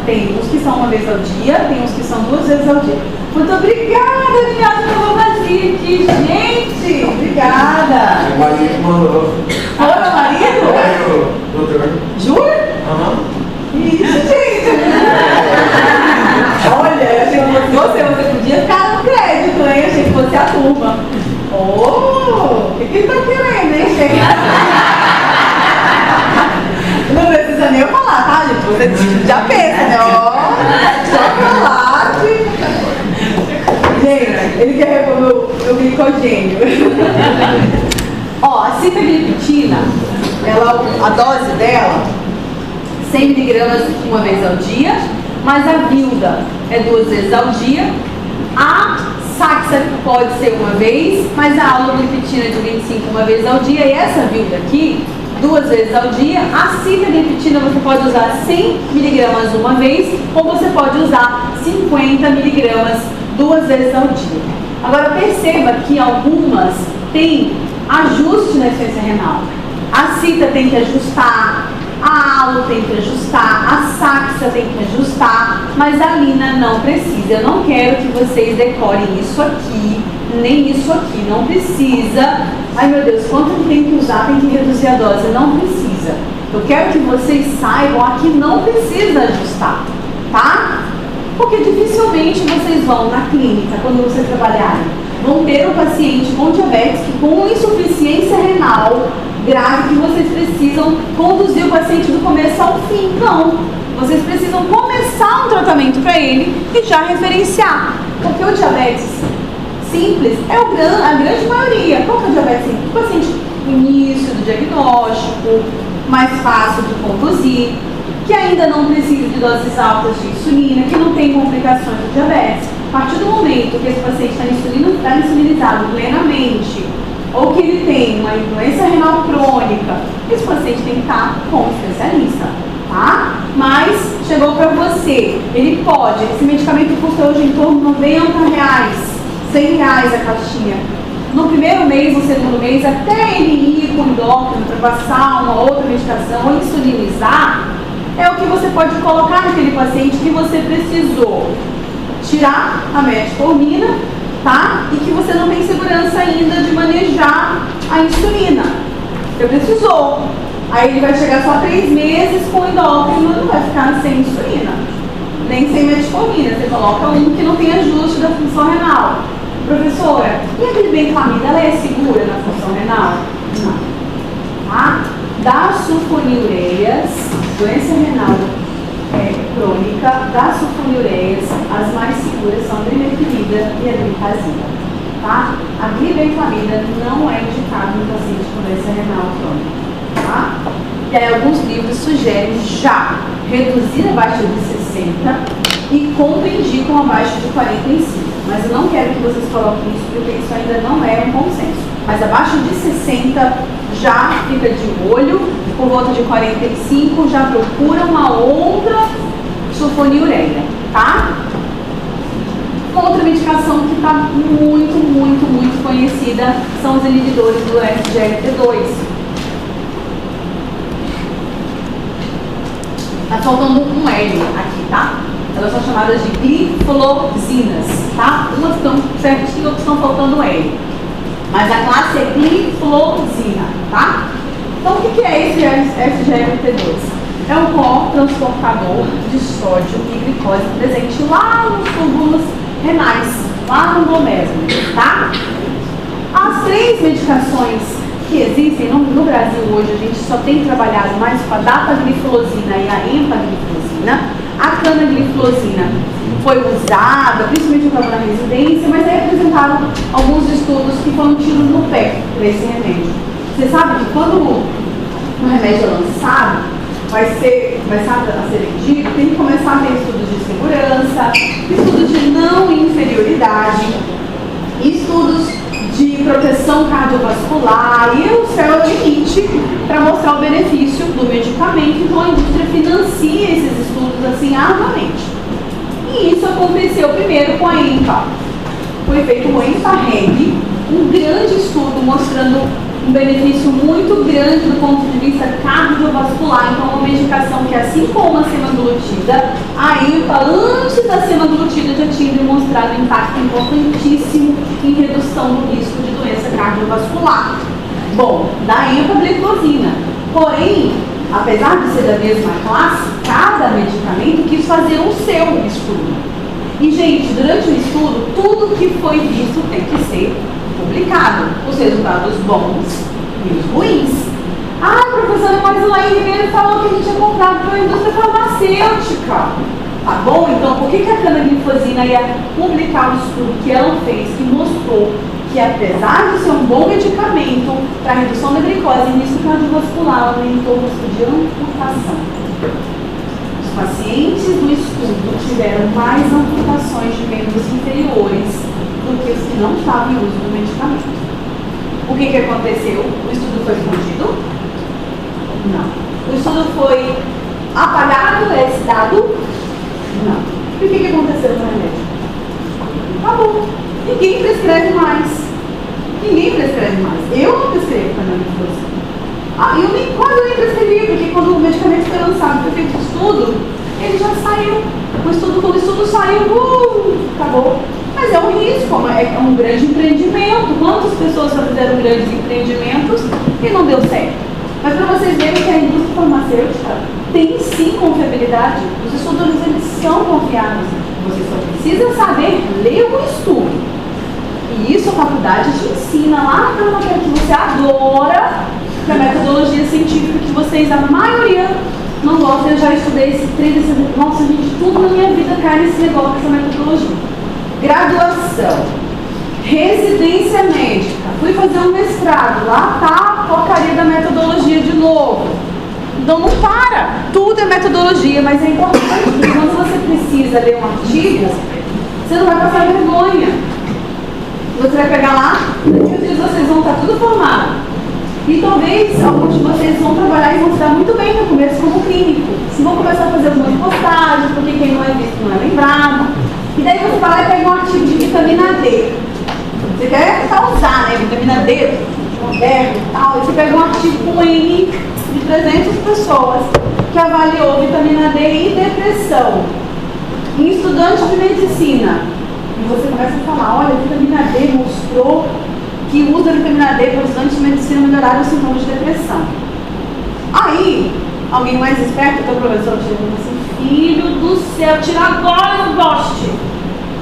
Tem uns que são uma vez ao dia, tem uns que são 2 vezes ao dia. Muito obrigada, Viado, pelo vazio aqui, gente! Obrigada! Meu marido mandou. Foi meu marido? É, o doutor. Jura? Aham. Isso, gente! Olha, eu achei que você podia ficar no crédito, hein? Eu achei que fosse a turma. Oh, o que ele tá querendo, hein, gente? Não precisa nem eu falar, tá, gente? Você já pensa, né? Ó, chocolate. Gente, ele quer repor meu glicogênio. Ó, a sitagliptina, a dose dela, 100 mg uma vez ao dia, mas a Vilda é 2 vezes ao dia. A Saxa pode ser uma vez, mas a alogliptina é de 25 uma vez ao dia, e essa Vilda aqui, 2 vezes ao dia. A sitagliptina você pode usar 100 mg uma vez, ou você pode usar 50 mg 2 vezes ao dia. Agora perceba que algumas têm ajuste na insuficiência renal. A cita tem que ajustar, a alo tem que ajustar, a saxa tem que ajustar, mas a lina não precisa. Eu não quero que vocês decorem isso aqui, nem isso aqui, não precisa. Ai meu Deus, quanto que tem que usar, tem que reduzir a dose, não precisa. Eu quero que vocês saibam aqui não precisa ajustar, tá? Porque dificilmente vocês vão na clínica, quando vocês trabalharem, vão ter um paciente com diabetes que com insuficiência renal grave que vocês precisam conduzir o paciente do começo ao fim. Não. Vocês precisam começar um tratamento para ele e já referenciar. Porque o diabetes simples é a grande maioria. Qual que é o diabetes simples? O paciente no início do diagnóstico, mais fácil de conduzir, que ainda não precisa de doses altas de insulina, que não tem complicações do diabetes. A partir do momento que esse paciente está insulinizado plenamente, ou que ele tem uma doença renal crônica, esse paciente tem que estar com um especialista, tá? Mas chegou para você, ele pode, esse medicamento custa hoje em torno de R$90, R$100 a caixinha. No primeiro mês, no segundo mês, até ele ir com o endócrino para passar uma outra medicação ou insulinizar, é o que você pode colocar naquele paciente que você precisou tirar a metformina, tá? E que você não tem segurança ainda de manejar a insulina. Você precisou. Aí ele vai chegar só 3 meses com endócrino e não vai ficar sem insulina, nem sem metformina. Você coloca um que não tem ajuste da função renal. Professora, e aquele benclamida, ela é segura na função renal? Não. Tá? Das sulfonilureias, doença renal crônica, das sulfonilureias, as mais seguras são a glibenclamida e a glifazida. Tá? A glibenclamida não é indicada no paciente com doença renal crônica. Tá? E aí alguns livros sugerem já reduzir abaixo de 60 e contraindicam abaixo de 45. Mas eu não quero que vocês coloquem isso, porque isso ainda não é um consenso. Mas abaixo de 60 já fica de olho, por volta de 45 já procura uma outra sulfonilureia, tá? Uma outra medicação que está muito conhecida são os inibidores do SGLT2. Tá faltando um L aqui, tá? Elas são chamadas de gliflosinas, tá? Umas estão certinho, outras estão faltando L. Mas a classe é gliflosina, tá? Então o que é esse SGLT2? É um co-transportador de sódio e glicose presente lá nos túbulos renais, lá no glomérulo, tá? As 3 medicações que existem no Brasil hoje, a gente só tem trabalhado mais com a dapagliflozina e a empagliflozina. A canagliflozina foi usada, principalmente na residência, mas é apresentado alguns estudos que foram tiros no pé para esse remédio. Você sabe que quando o remédio é lançado, vai ser a ser vendido, tem que começar a ter estudos de segurança, estudos de não inferioridade, estudos de proteção cardiovascular, e o céu é o limite para mostrar o benefício do medicamento. Então a indústria financia esses estudos assim arduamente. E isso aconteceu primeiro com a EMPA. Foi feito o EMPA-REG, um grande estudo mostrando um benefício muito grande do ponto de vista cardiovascular. Então, uma medicação que, assim como a semaglutida, a EMPA, antes da semaglutida, já tinha demonstrado um impacto importantíssimo em redução do risco de doença cardiovascular. Bom, da EMPA, a glicosina. Porém, apesar de ser da mesma classe, cada medicamento quis fazer o seu estudo. E, gente, durante o estudo, tudo que foi visto tem que ser publicado. Os resultados bons e os ruins. Ah, professora, mas o Laí Ribeiro falou que a gente tinha comprado pela indústria farmacêutica. Tá bom? Então, por que a canagliflozina ia publicar o estudo que ela fez, que mostrou que, apesar de ser um bom medicamento para a redução da glicose e risco cardiovascular, aumentou o risco de amputação? Os pacientes do estudo tiveram mais amputações de membros inferiores do que os que não estavam em uso do medicamento. O que aconteceu? O estudo foi escondido? Não. O estudo foi apagado, esse dado? Não. E o que aconteceu com o remédio? Acabou. Ninguém prescreve mais. Ninguém prescreve mais. Eu não prescrevo canagliflozina. Eu quase nem prescrevi, porque quando o medicamento foi lançado, foi feito estudo, ele já saiu. Quando o estudo saiu, acabou. Mas é um risco, é um grande empreendimento. Quantas pessoas já fizeram grandes empreendimentos e não deu certo? Mas para vocês verem que a indústria farmacêutica tem sim confiabilidade, os estudos eles são confiáveis. Você só precisa saber ler o estudo. E isso a faculdade te ensina lá na matéria que você adora, que é a metodologia científica que vocês, a maioria, não gostam. Eu já estudei esse treino, nossa gente, tudo na minha vida cai nesse negócio, dessa metodologia. Graduação, residência médica, fui fazer um mestrado, lá tá a porcaria da metodologia de novo. Então não para, tudo é metodologia, mas é importante, porque quando você precisa ler um artigo, você não vai passar vergonha. Você vai pegar lá, daqui a dias vocês vão estar tudo formado. E talvez alguns de vocês vão trabalhar e vão se dar muito bem no começo como clínico. Se vão começar a fazer algumas postagens, porque quem não é visto não é lembrado. E daí você vai lá e pega um artigo de vitamina D. Você quer usar, né? Vitamina D, moderno e tal. E você pega um artigo com N de 300 pessoas que avaliou vitamina D e depressão em estudantes de medicina. E você começa a falar, olha, a vitamina D mostrou que o uso da vitamina D para os estudantes de medicina melhoraram os sintomas de depressão. Aí, alguém mais esperto, que é o professor, chega e assim, filho do céu, tira agora o goste.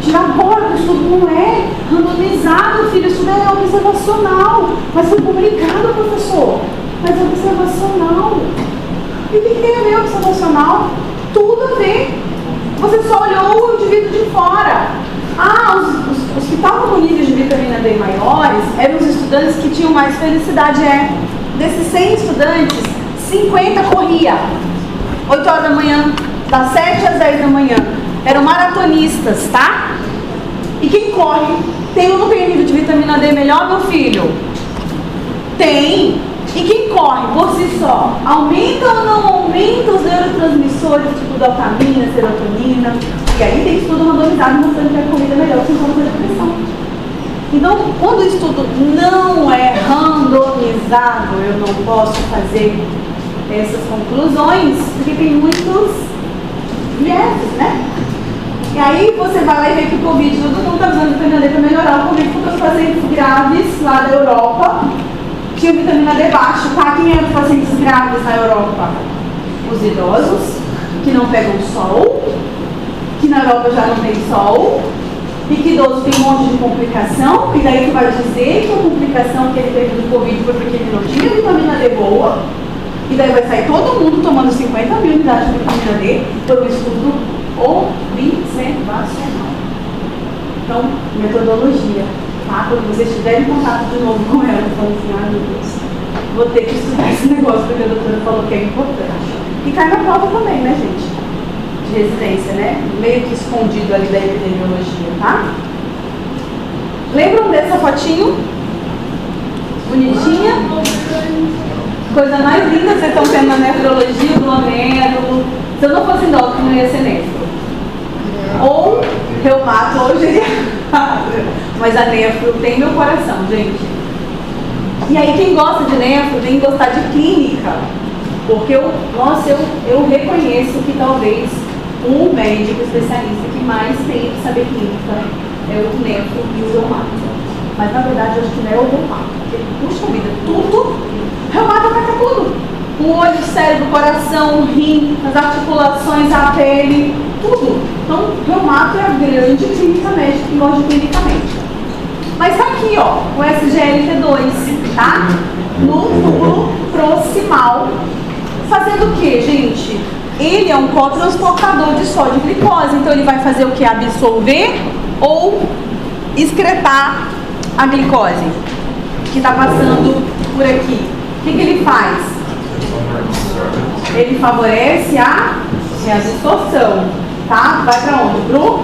Tira agora, o estudo não é randomizado, filho, o estudo é observacional. Mas foi publicado, professor. Mas é observacional. E o que tem a ver observacional? Tudo a ver. Você só olhou o indivíduo de fora. Os que estavam com níveis de vitamina D maiores eram os estudantes que tinham mais felicidade. Desses 100 estudantes, 50 corria 8 horas da manhã, das 7 às 10 da manhã. Eram maratonistas, tá? E quem corre, tem ou não tem nível de vitamina D melhor, meu filho? Tem. E quem corre por si só, aumenta ou não aumenta os neurotransmissores, tipo dopamina, serotonina? E aí tem estudo randomizado mostrando que a corrida é melhor que o sintomas da depressão. Então, quando o estudo não é randomizado, eu não posso fazer essas conclusões, porque tem muitos vieses, né? E aí você vai lá e vê que o Covid, todo mundo está usando vitamina D para melhorar o Covid, porque os pacientes graves lá da Europa tinham vitamina D baixo, tá? Quem eram os pacientes graves na Europa? Os idosos, que não pegam sol, que na Europa já não tem sol, e que idoso tem um monte de complicação, e daí tu vai dizer que a complicação que ele teve do Covid foi porque ele não tinha vitamina D boa, e daí vai sair todo mundo tomando 50 mil unidades de vitamina D por um estudo observacional. Então, metodologia, tá? Quando vocês estiverem em contato de novo com ela, falando assim, ai meu Deus, vou ter que estudar esse negócio porque a doutora falou que é importante. E cai na prova também, né, gente? De residência, né? Meio que escondido ali da epidemiologia, tá? Lembram dessa fotinho? Bonitinha? Coisa mais linda que vocês estão tendo na nefrologia, do glomérulo. Se eu não fosse endócrino, não ia ser nefro. Ou reumato, ou geriátrico. Mas a nefro tem meu coração, gente. E aí quem gosta de nefro tem que gostar de clínica. Porque eu reconheço que talvez o médico especialista que mais tem que saber clínica é o nefro e o reumato. Mas na verdade eu acho que não é o reumato. Porque, puxa vida, tudo, reumato ataca tudo. O olho, o cérebro, o coração, o rim, as articulações, a pele, tudo. Então, reumato é a grande clínica médica que gosta de clinicamente. Mas tá aqui, ó, o SGLT2, tá? No túbulo proximal. Fazendo o que, gente? Ele é um cotransportador de sódio e glicose. Então, ele vai fazer o que? Absorver ou excretar a glicose que está passando por aqui. O que ele faz? Ele favorece a reabsorção, tá? Vai para onde? Pro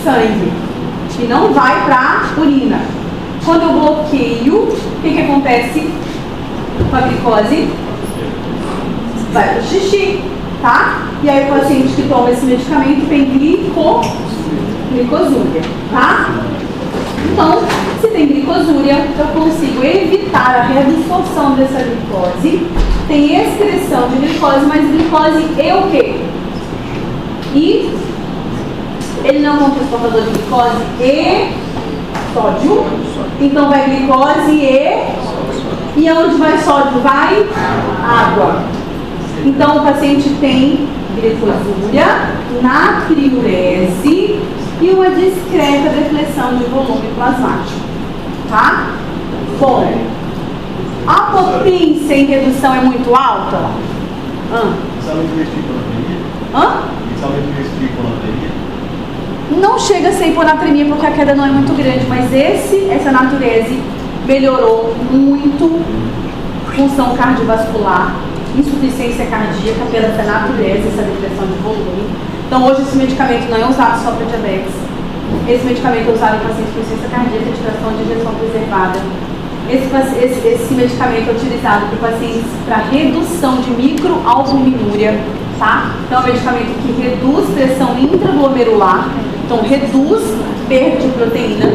sangue. E não vai para urina. Quando eu bloqueio, o que acontece com a glicose? Vai pro xixi, tá? E aí o paciente que toma esse medicamento tem glicosúria, tá? Então, se tem glicosúria, eu consigo evitar a reabsorção dessa glicose. Tem excreção de glicose, mas glicose é o quê? E ele não é um transportador de glicose e sódio. Então vai glicose e E aonde vai sódio? Vai água. Então, o paciente tem glicosúria, natriurese e uma discreta deflexão de volume plasmático. Tá? Bom, a potência em redução é muito alta? Não chega a ser hiponatremia porque a queda não é muito grande, mas essa natriurese melhorou muito função cardiovascular, insuficiência cardíaca pela natriurese, essa depressão de volume. Então hoje esse medicamento não é usado só para diabetes. Esse medicamento é usado em pacientes com insuficiência cardíaca de fração de ejeção preservada. Esse medicamento é utilizado por pacientes para redução de microalbuminúria, tá? Então é um medicamento que reduz pressão intraglomerular, então reduz perda de proteína.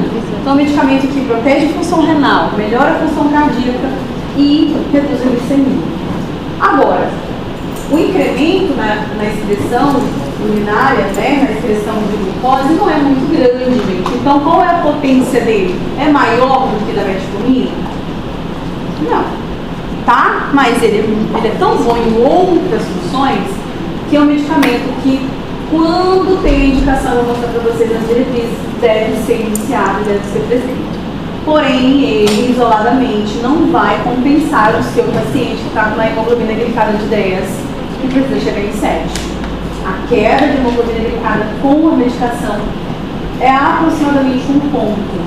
Então é um medicamento que protege a função renal, melhora a função cardíaca e reduz a glicemia. Agora, o incremento na excreção urinária, né, na excreção de glicose, não é muito grande, gente. Então, qual é a potência dele? É maior do que da metformina? Não. Tá? Mas ele é tão bom em outras funções que é um medicamento que, quando tem a indicação, eu vou mostrar para vocês nas diretrizes, deve ser iniciado, deve ser prescrito. Porém, ele isoladamente não vai compensar o seu paciente que está com a hemoglobina glicada de 10 e precisa chegar em 7. A queda de hemoglobina glicada com a medicação é aproximadamente 1 ponto,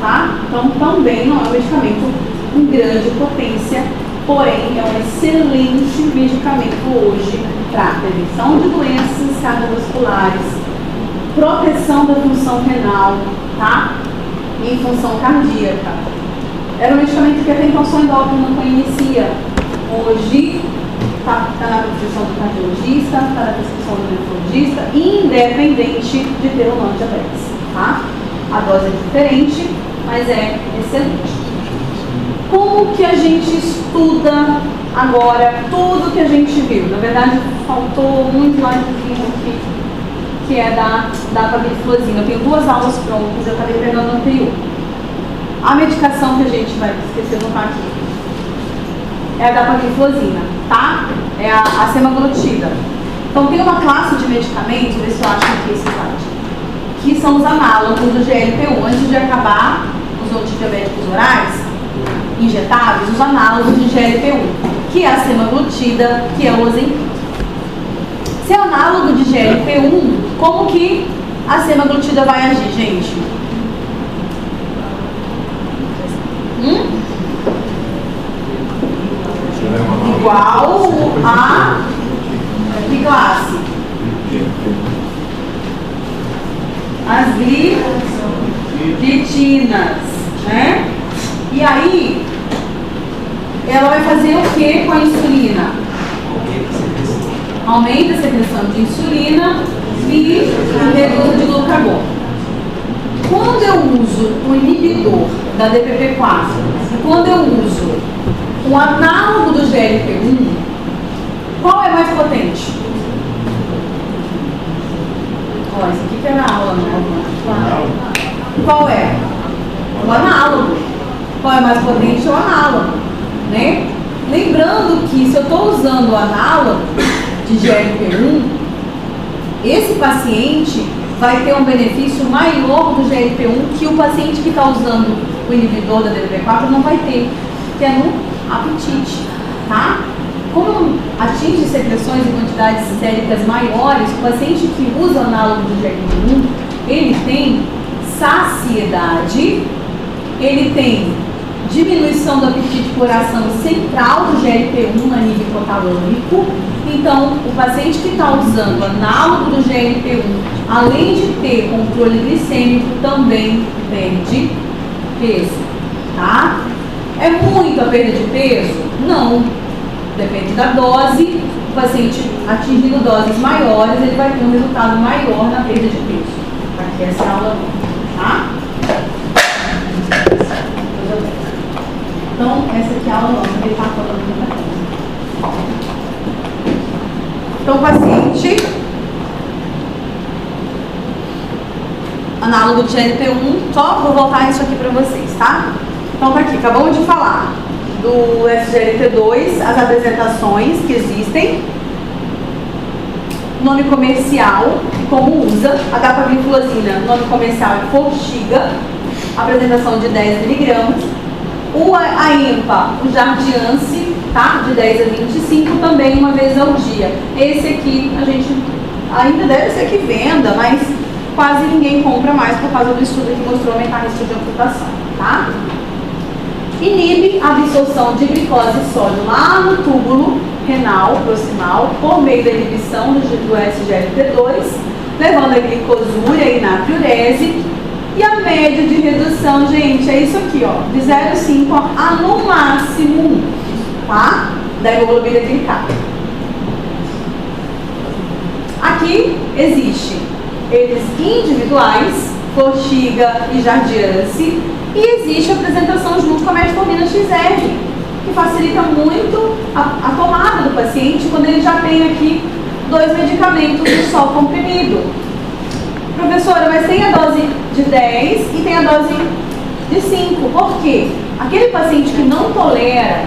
tá? Então, também não é um medicamento com grande potência, porém é um excelente medicamento hoje para prevenção de doenças cardiovasculares, proteção da função renal, tá? E função cardíaca. Era um medicamento que até então só endócrino não conhecia. Hoje está na prescrição do cardiologista, está na prescrição do nefrologista, independente de ter ou não diabetes. Tá? A dose é diferente, mas é excelente. Como que a gente estuda agora tudo que a gente viu? Na verdade, faltou um slidezinho aqui, que é da dapagliflozina. Eu tenho 2 aulas prontas, eu acabei pegando no anterior. A medicação que a gente vai esquecer de notar aqui é a dapagliflozina, tá? É a semaglutida. Então tem uma classe de medicamentos, vê se eu acho aqui esse slide, que são os análogos do GLP-1. Antes de acabar os antidiabéticos orais injetáveis, os análogos de GLP-1, que é a semaglutida, que é o Ozempic. Se é análogo de GLP-1, como que a semaglutida vai agir, gente? Igual a que classe? As gliptinas, né? E aí, ela vai fazer o que com a insulina? Aumenta a secreção de insulina e reduz de glucagon. Quando eu uso o inibidor da DPP-4, quando eu uso o análogo do GLP-1, qual é mais potente? Ó, isso aqui que era a aula nova. Qual é? O análogo. Qual é mais potente? O análogo, né? Lembrando que se eu estou usando o análogo de GLP-1, esse paciente vai ter um benefício maior do GLP-1 que o paciente que está usando o inibidor da DPP-4 não vai ter, que é no apetite, tá? Como atinge secreções em quantidades séricas maiores, o paciente que usa o análogo do GLP-1, ele tem saciedade, ele tem diminuição do apetite por ação central do GLP-1 a nível hipotalâmico. Então, o paciente que está usando o análogo do GLP-1, além de ter controle glicêmico, também perde peso, tá? É muito a perda de peso? Não. Depende da dose. O paciente atingindo doses maiores, ele vai ter um resultado maior na perda de peso. Aqui essa é a aula, tá? Então, essa aqui é a aula nova, ele está falando muita coisa. Então, o paciente, análogo de GLP-1, só vou voltar isso aqui para vocês, tá? Então, tá aqui, acabamos de falar do SGLT2, as apresentações que existem, nome comercial e como usa. A dapagliflozina, nome comercial é Forxiga, apresentação de 10 mg. A EMPA, o Jardiance, tá? De 10 a 25, também uma vez ao dia. Esse aqui a gente ainda deve ser que venda, mas quase ninguém compra mais por causa do estudo que mostrou aumentar o risco de amputação, tá? Inibe a absorção de glicose e sódio lá no túbulo renal proximal por meio da inibição do SGLT2, levando a glicosúria e natriurese. E a média de redução, gente, é isso aqui, ó, de 0,5 a no máximo 1, tá? Da hemoglobina glicada. Aqui existe eles individuais, Forxiga e Jardiance, e existe a apresentação junto com a metformina XR, que facilita muito a tomada do paciente quando ele já tem aqui 2 medicamentos de só comprimido. Professora, mas tem a dose de 10 e tem a dose de 5. Por quê? Aquele paciente que não tolera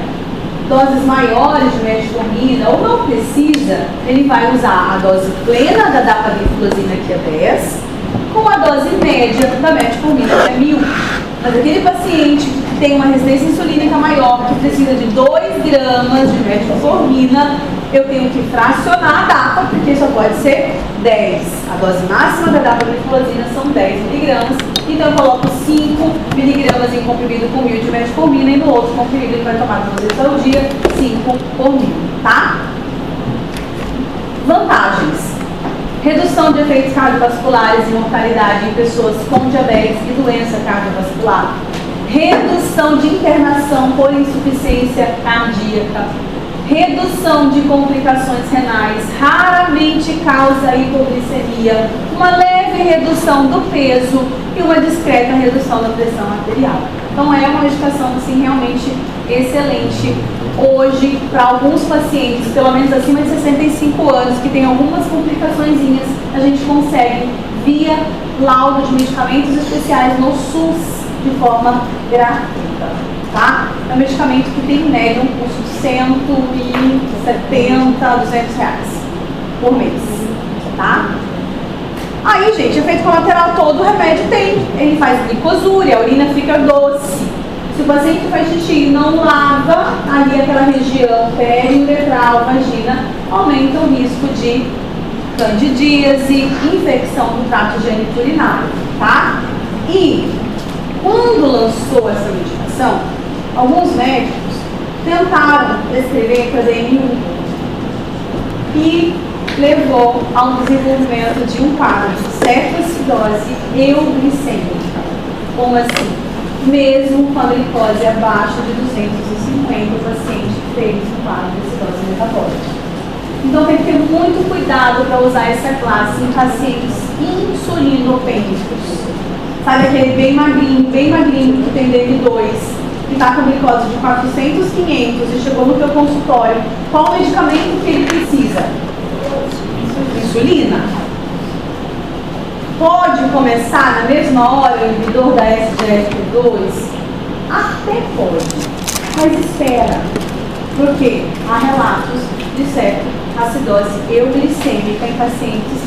doses maiores de metformina ou não precisa, ele vai usar a dose plena da dapagliflozina, que é 10, com a dose média da metformina, que é 1000. Mas aquele paciente que tem uma resistência insulínica maior, que precisa de 2 gramas de metformina, eu tenho que fracionar a DAPA, porque só pode ser 10. A dose máxima da dapagliflozina são 10 mg, então eu coloco 5 mg em comprimido com 1000 de metformina e no outro comprimido que vai tomar 2 vezes ao dia, 5 por 1000, tá? Vantagens: redução de efeitos cardiovasculares e mortalidade em pessoas com diabetes e doença cardiovascular, redução de internação por insuficiência cardíaca, redução de complicações renais, raramente causa hipoglicemia, uma leve redução do peso e uma discreta redução da pressão arterial. Então é uma medicação assim, realmente excelente hoje para alguns pacientes, pelo menos acima de 65 anos, que tem algumas complicaçõezinhas, a gente consegue via laudo de medicamentos especiais no SUS de forma gratuita, tá? É um medicamento que tem em média um custo de 170 a 200 reais por mês, tá? Aí, gente, efeito colateral todo o remédio tem. Ele faz glicosúria, a urina fica doce. Se o paciente faz xixi e não lava ali aquela região periuretral, vagina, aumenta o risco de candidíase, infecção do trato geniturinário, tá? E quando lançou essa medicação, alguns médicos tentaram prescrever para DM1 e levou ao desenvolvimento de um quadro de cetoacidose euglicêmica. Como assim? Mesmo com a glicose abaixo de 250, o paciente fez um quadro de acidose metabólica. Então tem que ter muito cuidado para usar essa classe em pacientes insulinopênicos. Sabe aquele bem magrinho, que tem DM2, que está com glicose de 400, 500 e chegou no teu consultório, qual o medicamento que ele precisa? Insulina. Pode começar na mesma hora o inibidor da SGLT2? Até pode, mas espera, porque há relatos de cetoacidose euglicêmica em pacientes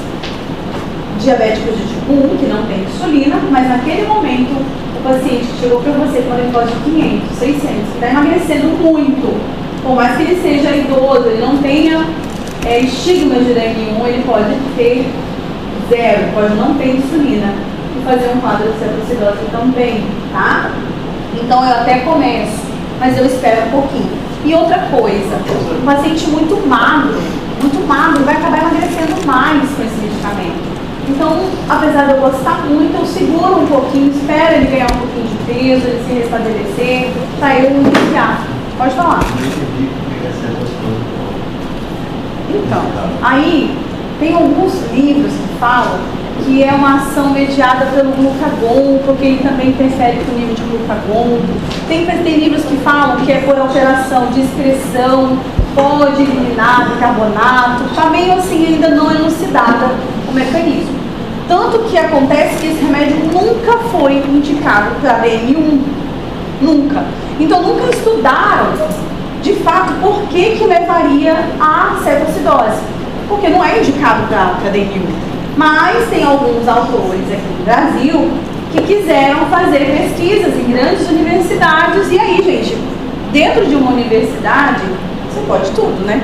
diabéticos de tipo 1, que não tem insulina, mas naquele momento o paciente que chegou para você com uma glicose de 500, 600, que está emagrecendo muito, por mais que ele seja idoso, ele não tenha estigmas de DM1, ele pode ter 0, pode não ter insulina e fazer um quadro de cetoacidose também, tá? Então eu até começo, mas eu espero um pouquinho. E outra coisa, um paciente muito magro vai acabar emagrecendo mais com esse medicamento. Então, apesar de eu gostar muito, eu seguro um pouquinho, espero ele ganhar um pouquinho de peso, ele se restabelecer, para eu iniciar. Pode falar. Então, aí tem alguns livros que falam que é uma ação mediada pelo glucagon, porque ele também interfere com o nível de glucagon. Tem livros que falam que é por alteração de excreção, poligliminato, carbonato. Tá meio assim, ainda não elucidada o mecanismo. Tanto que acontece que esse remédio nunca foi indicado para DM1. Nunca. Então nunca estudaram, de fato, por que levaria à cetoacidose. Porque não é indicado para DNU. Mas tem alguns autores aqui no Brasil que quiseram fazer pesquisas em grandes universidades. E aí, gente, dentro de uma universidade, você pode tudo, né?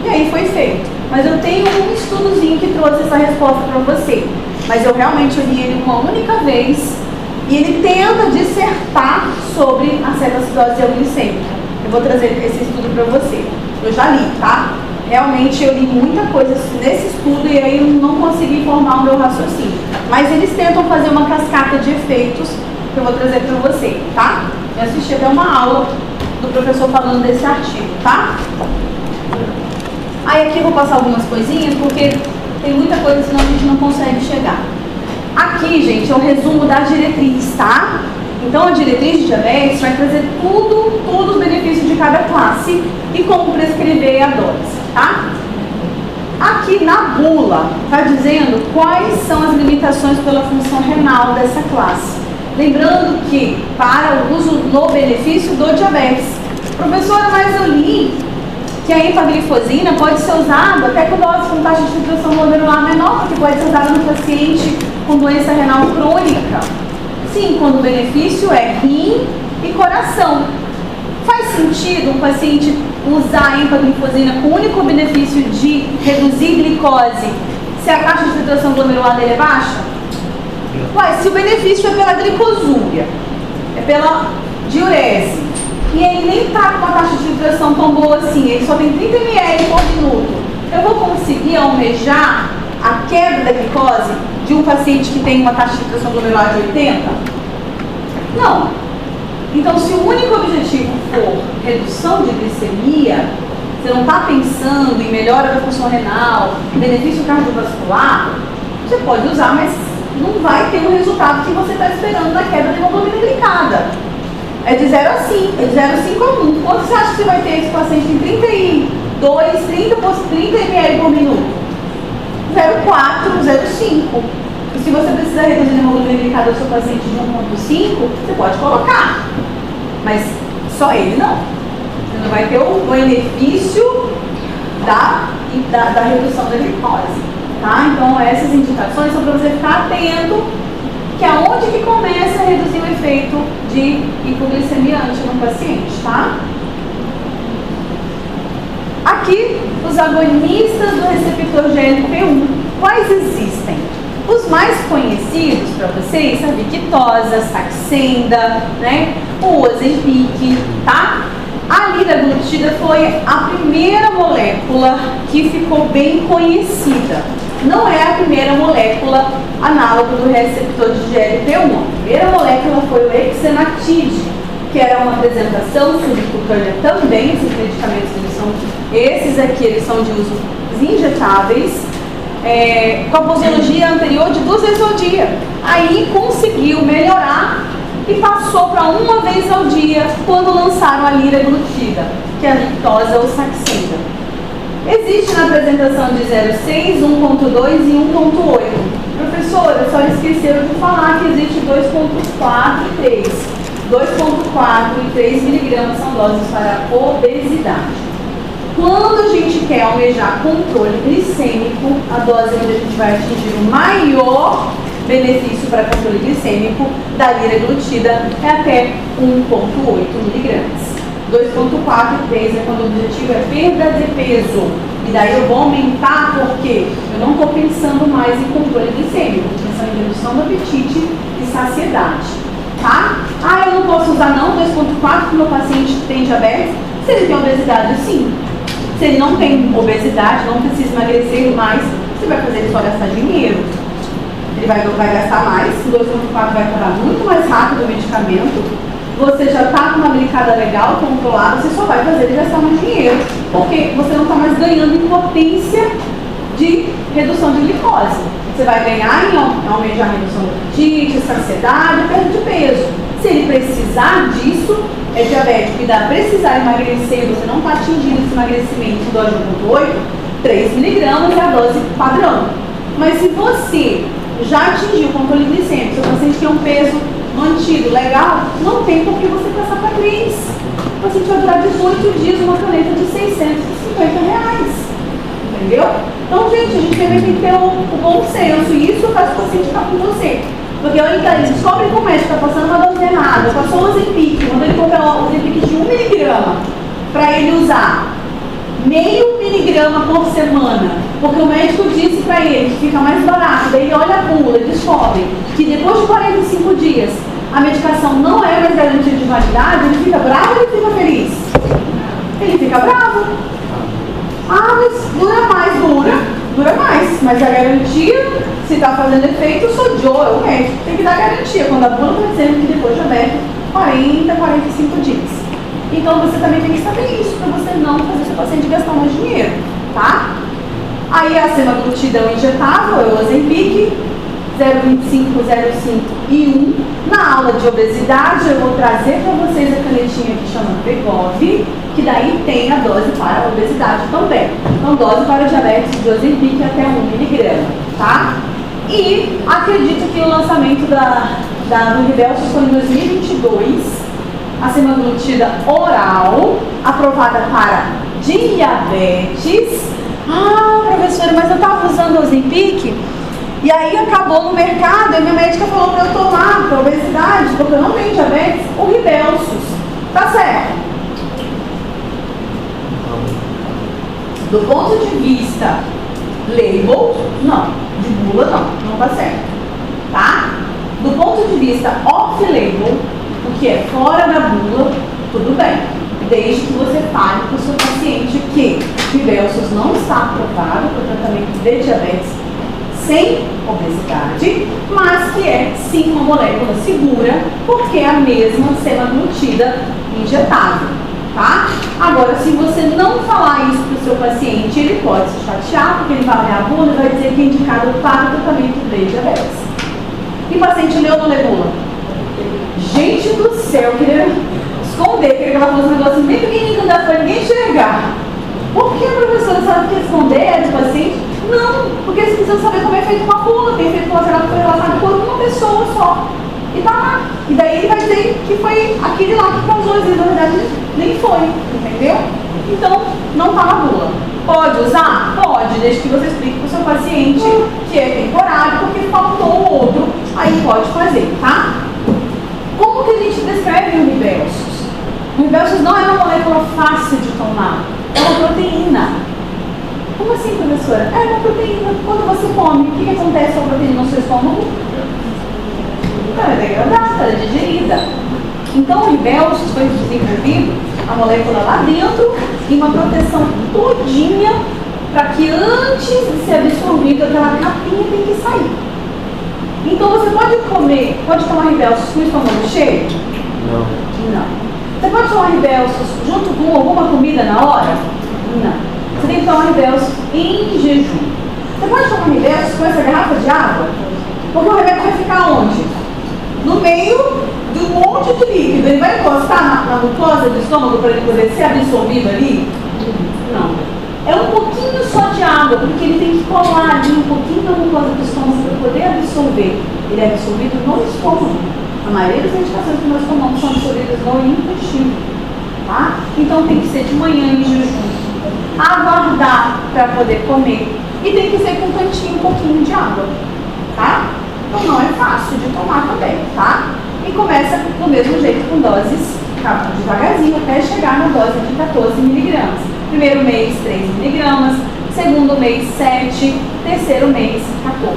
E aí foi feito. Mas eu tenho um estudozinho que trouxe essa resposta para você. Mas eu realmente li ele uma única vez. E ele tenta dissertar sobre a cetoacidose euglicêmica. Eu vou trazer esse estudo para você. Eu já li, tá? Realmente eu li muita coisa nesse estudo e aí eu não consegui formar o meu raciocínio. Mas eles tentam fazer uma cascata de efeitos que eu vou trazer para você, tá? Eu assisti até uma aula do professor falando desse artigo, tá? Aí aqui eu vou passar algumas coisinhas porque tem muita coisa, senão a gente não consegue chegar. Aqui, gente, é o resumo da diretriz, tá? Então a diretriz de diabetes vai trazer tudo os benefícios de cada classe e como prescrever a dose, tá? Aqui na bula está dizendo quais são as limitações pela função renal dessa classe. Lembrando que para o uso no benefício do diabetes. Professora, mas eu li que a empaglifosina pode ser usada até com dose com taxa de filtração glomerular menor, porque pode ser usada no paciente com doença renal crônica. Sim, quando o benefício é rim e coração. Faz sentido um paciente usar a empaglifosina com o único benefício de reduzir glicose se a taxa de filtração glomerular dele é baixa? Ué, se o benefício é pela glicosúria, é pela diurese, e ele nem está com uma taxa de filtração tão boa assim, ele só tem 30 ml por minuto, eu vou conseguir almejar a queda da glicose de um paciente que tem uma taxa de filtração glomerular de 80? Não. Então, se o único objetivo for redução de glicemia, você não está pensando em melhora da função renal, benefício cardiovascular, você pode usar, mas não vai ter o resultado que você está esperando da queda da hemoglobina glicada. É de 0 a 5, é de 0 a 5 a 1. Quanto você acha que você vai ter esse paciente em 30 ml por minuto? 0,4, 0,5. E se você precisar reduzir a hemoglobina glicada do seu paciente de 1,5, você pode colocar. Mas só ele não. Você não vai ter o benefício da redução da glicose. Tá? Então essas indicações são para você ficar atento, que é onde que começa a reduzir o efeito de hipoglicemiante no paciente, tá? Aqui, os agonistas do receptor GLP-1. Quais existem? Os mais conhecidos para vocês, a Victoza, Saxenda, né? O Ozempic, tá? A liraglutida foi a primeira molécula que ficou bem conhecida. Não é a primeira molécula análoga do receptor de GLP-1. A primeira molécula foi o Exenatide, que era uma apresentação subcutânea também. Esses medicamentos, esses aqui, eles são de uso injetáveis, com a posologia anterior de 2 vezes ao dia. Aí conseguiu melhorar e passou para 1 vez ao dia quando lançaram a liraglutida, que é a Victoza ou Saxenda. Existe na apresentação de 0,6, 1,2 e 1,8. Professora, só esqueceram de falar que existe 2,4 e 3. 2,4 e 3 miligramas são doses para obesidade. Quando a gente quer almejar controle glicêmico, a dose onde a gente vai atingir o maior benefício para controle glicêmico da liraglutida é até 1,8 miligramas. 2,4 e 3 é quando o objetivo é perda de peso. E daí eu vou aumentar porque eu não estou pensando mais em controle glicêmico, estou pensando em redução do apetite e saciedade. Tá? Ah, eu não posso usar não 2,4 porque o meu paciente tem diabetes. Se ele tem obesidade, sim. Se ele não tem obesidade, não precisa emagrecer mais, você vai fazer ele só gastar dinheiro. Ele vai gastar mais, o 2,4 vai parar muito mais rápido o medicamento. Você já está com uma glicada legal, controlada, você só vai fazer ele gastar mais dinheiro. Porque você não está mais ganhando em potência de redução de glicose. Você vai ganhar em almejar a redução do apetite, saciedade, perda de peso. Se ele precisar disso, é diabético e dá precisar emagrecer, você não está atingindo esse emagrecimento do 1,8, 3 miligramas é a dose padrão. Mas se você já atingiu o controle glicêmico, seu paciente tem um peso mantido, legal, não tem por que você passar para 3. O paciente vai durar 18 dias uma caneta de R$650. Entendeu? Então, gente, a gente também tem que ter o bom senso, e isso faz o paciente ficar com você. Porque ele descobre que o médico está passando uma dose errada, passou o Ozempic, quando ele compra o Ozempic de 1 miligrama para ele usar meio miligrama por semana, porque o médico disse para ele que fica mais barato, daí ele olha a bula e descobre que depois de 45 dias a medicação não é mais garantida de validade, ele fica bravo ou ele fica feliz? Ele fica bravo. Ah, mas dura mais, dura mais, mas a garantia, se está fazendo efeito, eu sou de ouro, o médico tem que dar garantia, quando a bula está dizendo que depois de aberto 40, 45 dias. Então você também tem que saber isso, para você não fazer seu paciente gastar mais dinheiro, tá? Aí a semaglutida injetável, é o Ozempic, 0,25, 0,5 e 1. Na aula de obesidade eu vou trazer para vocês a canetinha que chama Pegov, que daí tem a dose para a obesidade também. Então dose para diabetes de Ozempic até 1 miligrama, tá? E acredito que o lançamento do Ribelsus foi em 2022. A semaglutida oral, aprovada para diabetes. Ah, professora, mas eu estava usando o Ozempic e aí acabou no mercado e minha médica falou para eu tomar para obesidade, porque eu não tenho diabetes, o Ribelsus. Tá certo? Do ponto de vista label, não. De bula, não tá certo. Tá? Do ponto de vista off-label, o que é fora da bula, tudo bem, desde que você fale para o seu paciente que Ribelsus não está aprovado para o tratamento de diabetes sem obesidade, mas que é sim uma molécula segura, porque é a mesma semaglutida injetável, tá? Agora, se você não falar isso para o seu paciente, ele pode se chatear, porque ele vai olhar a bula e vai dizer que é indicado para o tratamento de diabetes. E o paciente leu ou não leu bula? Gente do céu, eu queria esconder, queria que ela fosse um negócio bem pequenininho, não dá para ninguém enxergar. Por que a professora sabe que esconder é do paciente? Não, porque eles precisam saber como é feito uma bula, tem efeito colateral que foi relatado por uma pessoa só. E tá lá. E daí ele vai dizer que foi aquele lá que causou, às vezes na verdade nem foi, entendeu? Então, não tá na bula. Pode usar? Pode, desde que você explique para o seu paciente que é temporário, porque faltou o outro, aí pode fazer, tá? Como que a gente descreve o Ribelsus? O Ribelsus não é uma molécula fácil de tomar, é uma proteína. Como assim, professora? É uma proteína. Quando você come, o que acontece com a proteína no seu estômago? Ela é degradada, ela é digerida. Então o Ribelsus foi desenvolvido, a molécula lá dentro, e uma proteção todinha para que antes de ser absorvido, aquela capinha tem que sair. Então você pode tomar Ribelsus com o estômago cheio? Não. Você pode tomar Ribelsus junto com alguma comida na hora? Não. Você tem que tomar Ribelsus em jejum. Você pode tomar Ribelsus com essa garrafa de água? Porque o remédio vai ficar onde? No meio de um monte de líquido. Ele vai encostar na mucosa do estômago para ele poder ser absorvido ali? Não. É um pouquinho só de água, porque ele tem que colar ali um pouquinho da mucosa do estômago para poder absorver. Ele é absorvido no estômago. A maioria das medicações que nós tomamos são absorvidas no intestino. Tá? Então tem que ser de manhã em jejum. Aguardar para poder comer. E tem que ser com um cantinho, um pouquinho de água. Tá? Então não é fácil de tomar também, tá? E começa do mesmo jeito com doses devagarzinho até chegar na dose de 14 miligramas. Primeiro mês 3 miligramas, segundo mês 7, terceiro mês 14,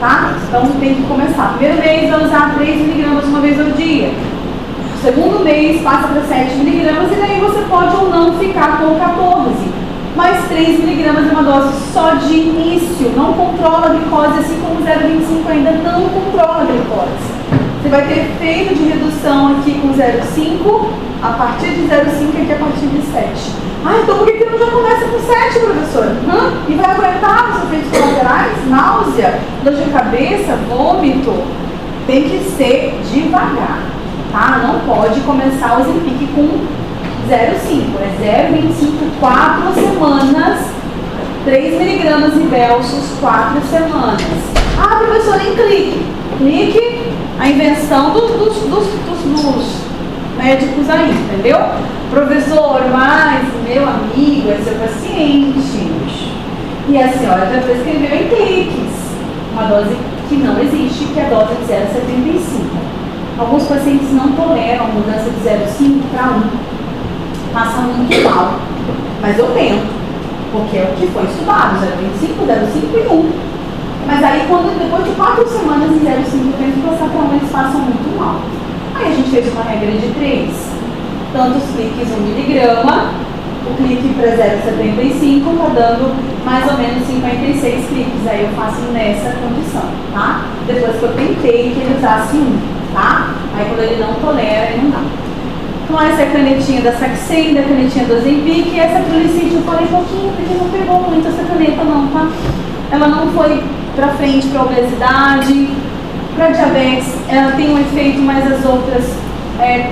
tá? Então tem que começar. Primeiro mês vai usar 3 miligramas uma vez ao dia. Segundo mês passa para 7 miligramas e daí você pode ou não ficar com 14. Mas 3 miligramas é uma dose só de início, não controla a glicose, assim como 0,25 ainda não controla a glicose. Você vai ter efeito de redução aqui com 0,5, a partir de 0,5 aqui a partir de 7. Ah, então por que não já começa com 7, professora? E vai aguentar os efeitos colaterais, náusea, dor de cabeça, vômito? Tem que ser devagar, tá? Não pode começar o Ozempic com 0,5, é 0,25, 4 semanas, 3 miligramas Ribelsus, 4 semanas. Ah, professora, em clique. Clique, a invenção dos médicos aí, entendeu? Professor, mas meu amigo é seu paciente. E a senhora já prescreveu em cliques uma dose que não existe, que é a dose de 0,75. Alguns pacientes não toleram a mudança de 0,5 para 1. Passa muito mal. Mas eu tento, porque é o que foi estudado, 0,25, 0,5 e 1. Mas aí, depois de 4 semanas em 0,5, eu tento passar para 1, eles passam muito mal. Aí a gente fez uma regra de 3. Tantos cliques 1 miligrama, o clique para 0,75 está dando mais ou menos 56 cliques. Aí eu faço nessa condição, tá? Depois que eu tentei que ele usasse 1, tá? Aí quando ele não tolera, ele não dá. Então essa é a canetinha da Saxenda, a canetinha do Ozempic, e essa Trulicity eu falei pouquinho, porque não pegou muito essa caneta não, tá? Ela não foi para frente para obesidade, para diabetes, ela tem um efeito, mas as outras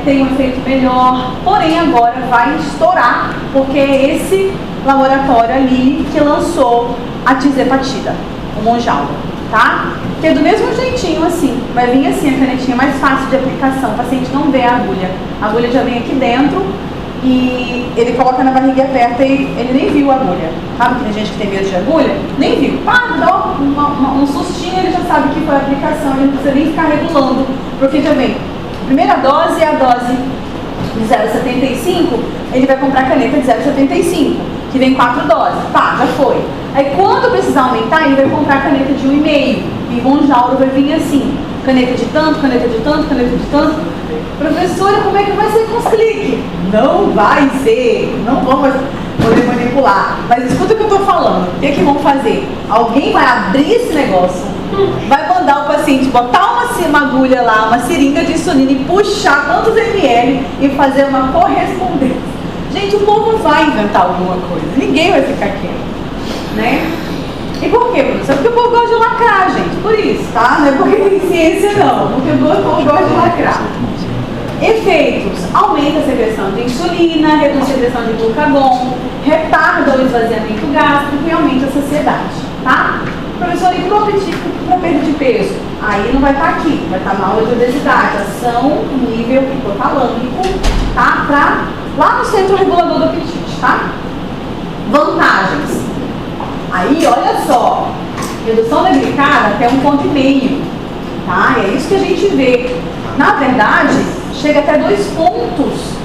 tem um efeito melhor, porém agora vai estourar, porque é esse laboratório ali que lançou a Tirzepatida, o Mounjaro, tá? Que é do mesmo jeitinho assim, vai vir assim a canetinha mais fácil de aplicação, o paciente não vê a agulha já vem aqui dentro e ele coloca na barriga e aperta e ele nem viu a agulha, sabe? Que tem gente que tem medo de agulha, nem viu, pá, dá um sustinho, ele já sabe que foi a aplicação, ele não precisa nem ficar regulando, porque já vem primeira dose é a dose de 0,75, ele vai comprar a caneta de 0,75, que vem 4 doses, tá, já foi. Aí quando precisar aumentar, ele vai comprar a caneta de 1,5, e Mounjaro vai vir assim, caneta de tanto, caneta de tanto, caneta de tanto. Professora, como é que vai ser com os cliques? Não vai ser, não vamos poder manipular. Mas escuta o que eu estou falando, o que é que vão fazer? Alguém vai abrir esse negócio, vai mandar o paciente botar uma agulha lá, uma seringa de insulina e puxar quantos ml e fazer uma correspondência. Gente, o povo vai inventar alguma coisa, ninguém vai ficar quieto, né? E por quê, professor? Porque o povo gosta de lacrar, gente, por isso, tá? Não é porque tem ciência não, porque o povo gosta de lacrar. Efeitos: aumenta a secreção de insulina, reduz a secreção de glucagon, retarda o esvaziamento gástrico e aumenta a saciedade, tá? Professor, e para perda de peso? Aí não vai estar aqui, vai estar na aula de obesidade, ação nível hipotalâmico, tá? Lá no centro regulador do apetite, tá? Vantagens. Aí, olha só, redução da glicada até 1,5, tá? É isso que a gente vê. Na verdade, chega até 2 pontos,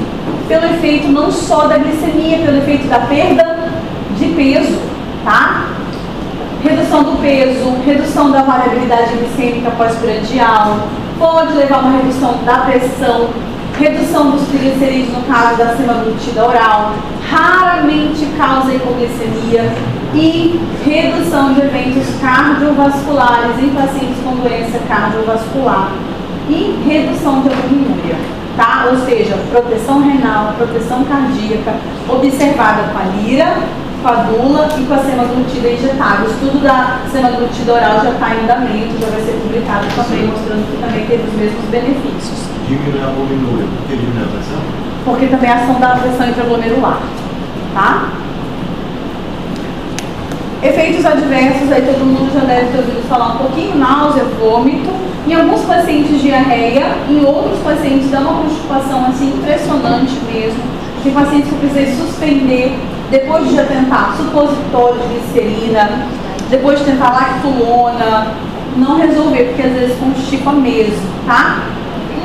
pelo efeito não só da glicemia, pelo efeito da perda de peso, tá? Redução do peso, redução da variabilidade glicêmica pós-prandial, pode levar a uma redução da pressão, redução dos triglicerídeos no caso da semaglutida oral, raramente causa hipoglicemia e redução de eventos cardiovasculares em pacientes com doença cardiovascular e redução de albuminúria, tá? Ou seja, proteção renal, proteção cardíaca, observada com a lira, com a dula e com a semaglutida injetável. O estudo da semaglutida oral já está em andamento, já vai ser publicado também, mostrando que também teve os mesmos benefícios. Diminui a albuminúria, por que diminui a pressão? Porque também a ação da pressão intraglomerular, tá? Efeitos adversos, aí todo mundo já deve ter ouvido falar um pouquinho: náusea, vômito, em alguns pacientes diarreia, em outros pacientes dá uma constipação assim impressionante mesmo. Tem pacientes que eu precisei suspender depois de já tentar supositório de glicerina, depois de tentar lactulona, não resolver, porque às vezes constipa mesmo, tá?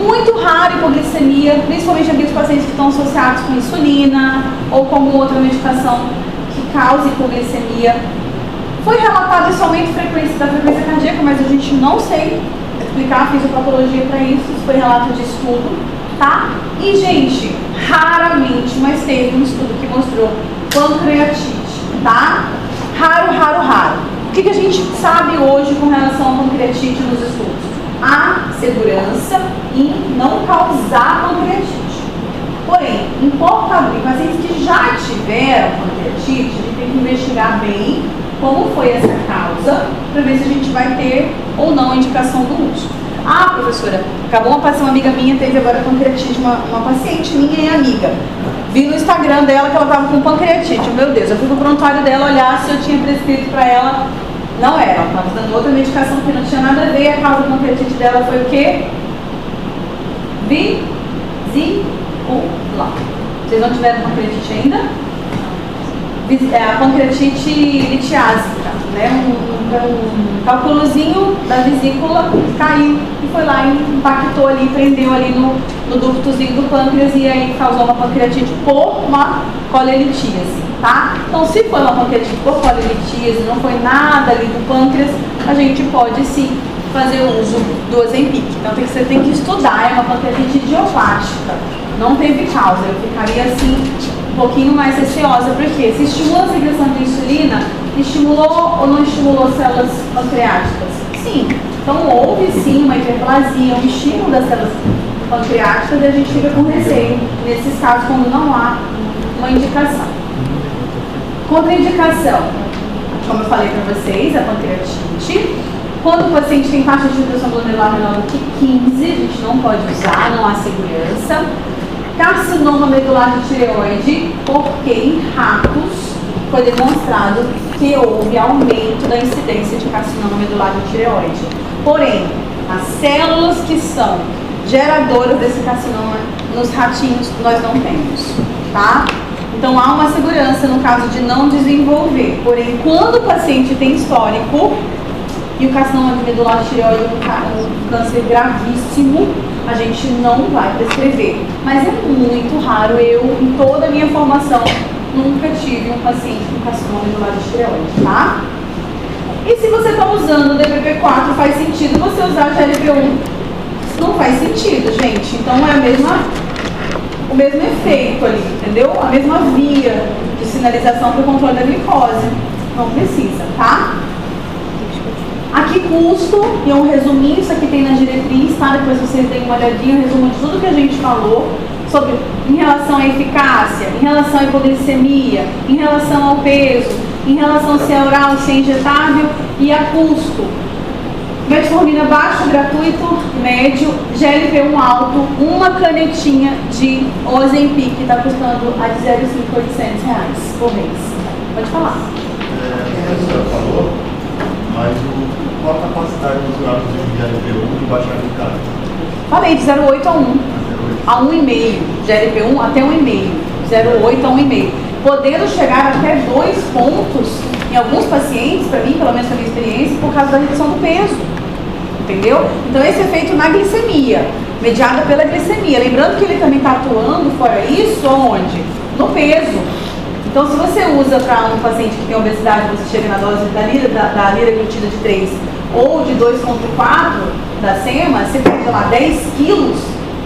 Muito raro hipoglicemia, principalmente aqueles pacientes que estão associados com insulina ou com alguma outra medicação que causa hipoglicemia. Foi relatado esse aumento da frequência cardíaca, mas a gente não sei explicar a fisiopatologia para isso, isso foi relato de estudo, tá? E, gente, raramente, mas teve um estudo que mostrou pancreatite, tá? Raro, raro, raro. O que a gente sabe hoje com relação à pancreatite nos estudos? A segurança em não causar pancreatite. Porém, em pacientes que já tiveram pancreatite, a gente tem que investigar bem como foi essa causa, para ver se a gente vai ter ou não a indicação do uso. Ah, professora, acabou uma amiga minha, teve agora pancreatite, uma paciente minha e amiga. Vi no Instagram dela que ela estava com pancreatite. Meu Deus, eu fui pro prontuário dela olhar se eu tinha prescrito para ela Não era, estava dando outra medicação que não tinha nada a ver. A causa da pancreatite dela foi o quê? Vesícula. Vocês não tiveram pancreatite ainda? A pancreatite litiásica, né? Um cálculozinho da vesícula caiu e foi lá e impactou ali, prendeu ali no ductozinho do pâncreas e aí causou uma pancreatite por uma colelitíase, tá? Então, se foi uma pancreatite por colelitíase, não foi nada ali do pâncreas, a gente pode sim fazer uso do Ozempic. Então, você tem que estudar, é uma pancreatite idiopática, não teve causa. Eu ficaria assim um pouquinho mais receosa, porque se estimula a secreção de insulina, estimulou ou não estimulou células pancreáticas? Sim. Então houve sim uma hiperplasia, um estímulo das células pancreáticas e a gente fica com receio nesses casos quando não há uma indicação. Contraindicação, como eu falei para vocês, a pancreatite. Quando o paciente tem taxa de filtração glomerular menor do que 15, a gente não pode usar, não há segurança. Carcinoma medular de tireoide, porque em ratos foi demonstrado que houve aumento da incidência de carcinoma medular de tireoide. Porém, as células que são geradoras desse carcinoma nos ratinhos nós não temos, tá? Então há uma segurança no caso de não desenvolver. Porém, quando o paciente tem histórico e o carcinoma medular de tireoide é um câncer gravíssimo, a gente não vai prescrever. Mas é muito raro, eu, em toda a minha formação, nunca tive um paciente com carcinoma medular de tireoide, tá? E se você está usando o DPP-4, faz sentido você usar a GLP-1? Não faz sentido, gente. Então é o mesmo efeito ali, entendeu? A mesma via de sinalização para o controle da glicose. Não precisa, tá? Aqui custo, e é um resuminho, isso aqui tem na diretriz, tá? Depois vocês deem uma olhadinha, um resumo de tudo que a gente falou, sobre, em relação à eficácia, em relação à hipoglicemia, em relação ao peso, em relação se é oral, se é injetável e a custo. Metformina baixo, gratuito, médio, GLP-1 alto, uma canetinha de Ozempic que está custando a de R$0,500 por mês. Pode falar. A senhora falou, mas qual a capacidade natural de GLP-1 de baixar a glicose? Falei, de 0,8 a 1. A 1,5. GLP-1 até 1,5. 0,8 a 1,5. Podendo chegar até 2 pontos em alguns pacientes, para mim, pelo menos na minha experiência, por causa da redução do peso. Entendeu? Então, esse efeito na glicemia, mediada pela glicemia. Lembrando que ele também está atuando, fora isso, onde? No peso. Então, se você usa para um paciente que tem obesidade, você chega na dose da liraglutida de 3 ou de 2,4 da SEMA, você perde lá 10 quilos,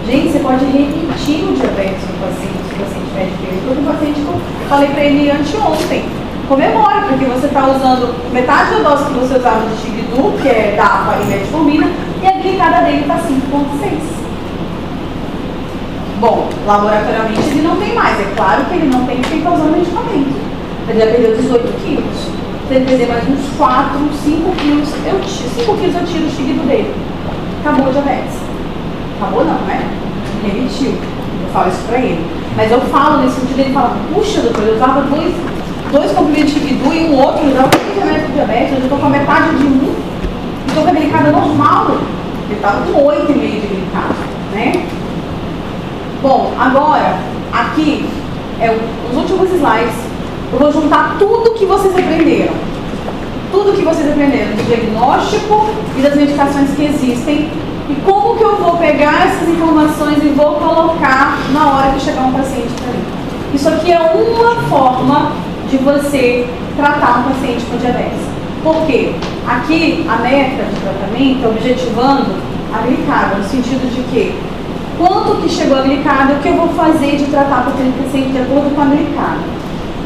gente, você pode repetir o diabetes no paciente, se o paciente perde peso. Todo paciente que eu falei para ele anteontem, comemora, porque você está usando metade da dose que você usava de Tigdu, que é DAPA e metformina, e a glicada dele está 5,6. Bom, laboratorialmente ele não tem mais, é claro que ele não tem porque ele está usando medicamento. Ele já perdeu 18 quilos. Se ele perder mais uns 4, 5 quilos, 5 quilos eu tiro o Tigdu dele. Acabou o diabetes. Acabou não, né? Repetiu. Eu falo isso pra ele. Mas eu falo nesse sentido, ele fala, puxa, doutor, eu usava dois comprimidos de Tigdu e um outro, eu usava 3 remédios de diabetes, hoje eu estou com a metade de um, e estou com a glicada normal. Ele estava com 8,5 de glicada, né? Bom, agora, aqui, os últimos slides, eu vou juntar tudo que vocês aprenderam. Tudo que vocês aprenderam do diagnóstico e das medicações que existem. E como que eu vou pegar essas informações e vou colocar na hora que chegar um paciente para mim. Isso aqui é uma forma de você tratar um paciente com diabetes. Por quê? Aqui, a meta de tratamento é objetivando a glicada, no sentido de que quanto que chegou a glicada, o que eu vou fazer de tratar para aquele paciente de acordo com a glicada.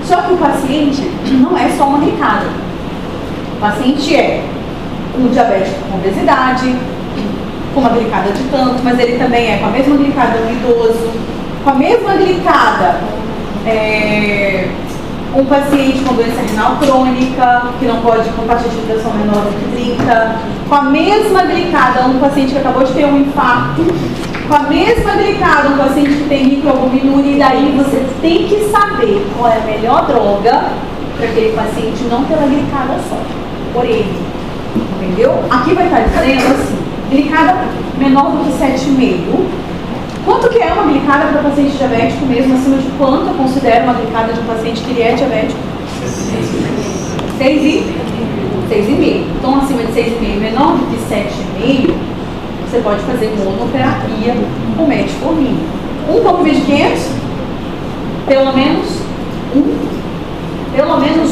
Só que o paciente não é só uma glicada. O paciente é um diabético com obesidade, com uma glicada de tanto, mas ele também é com a mesma glicada do idoso, com a mesma glicada um paciente com doença renal crônica, que não pode com taxa de filtração menor do que 30, com a mesma glicada um paciente que acabou de ter um infarto, com a mesma glicada um paciente que tem microalbuminúria, e daí você tem que saber qual é a melhor droga para aquele paciente, não pela glicada só. por ele. Entendeu? Aqui vai estar dizendo assim, glicada menor do que 7,5. Quanto que é uma glicada para paciente diabético mesmo? Acima de quanto eu considero uma glicada de um paciente que ele é diabético? 6,5. Então, acima de 6,5, menor do que 7,5, você pode fazer monoterapia com metformina. 1,500, pelo menos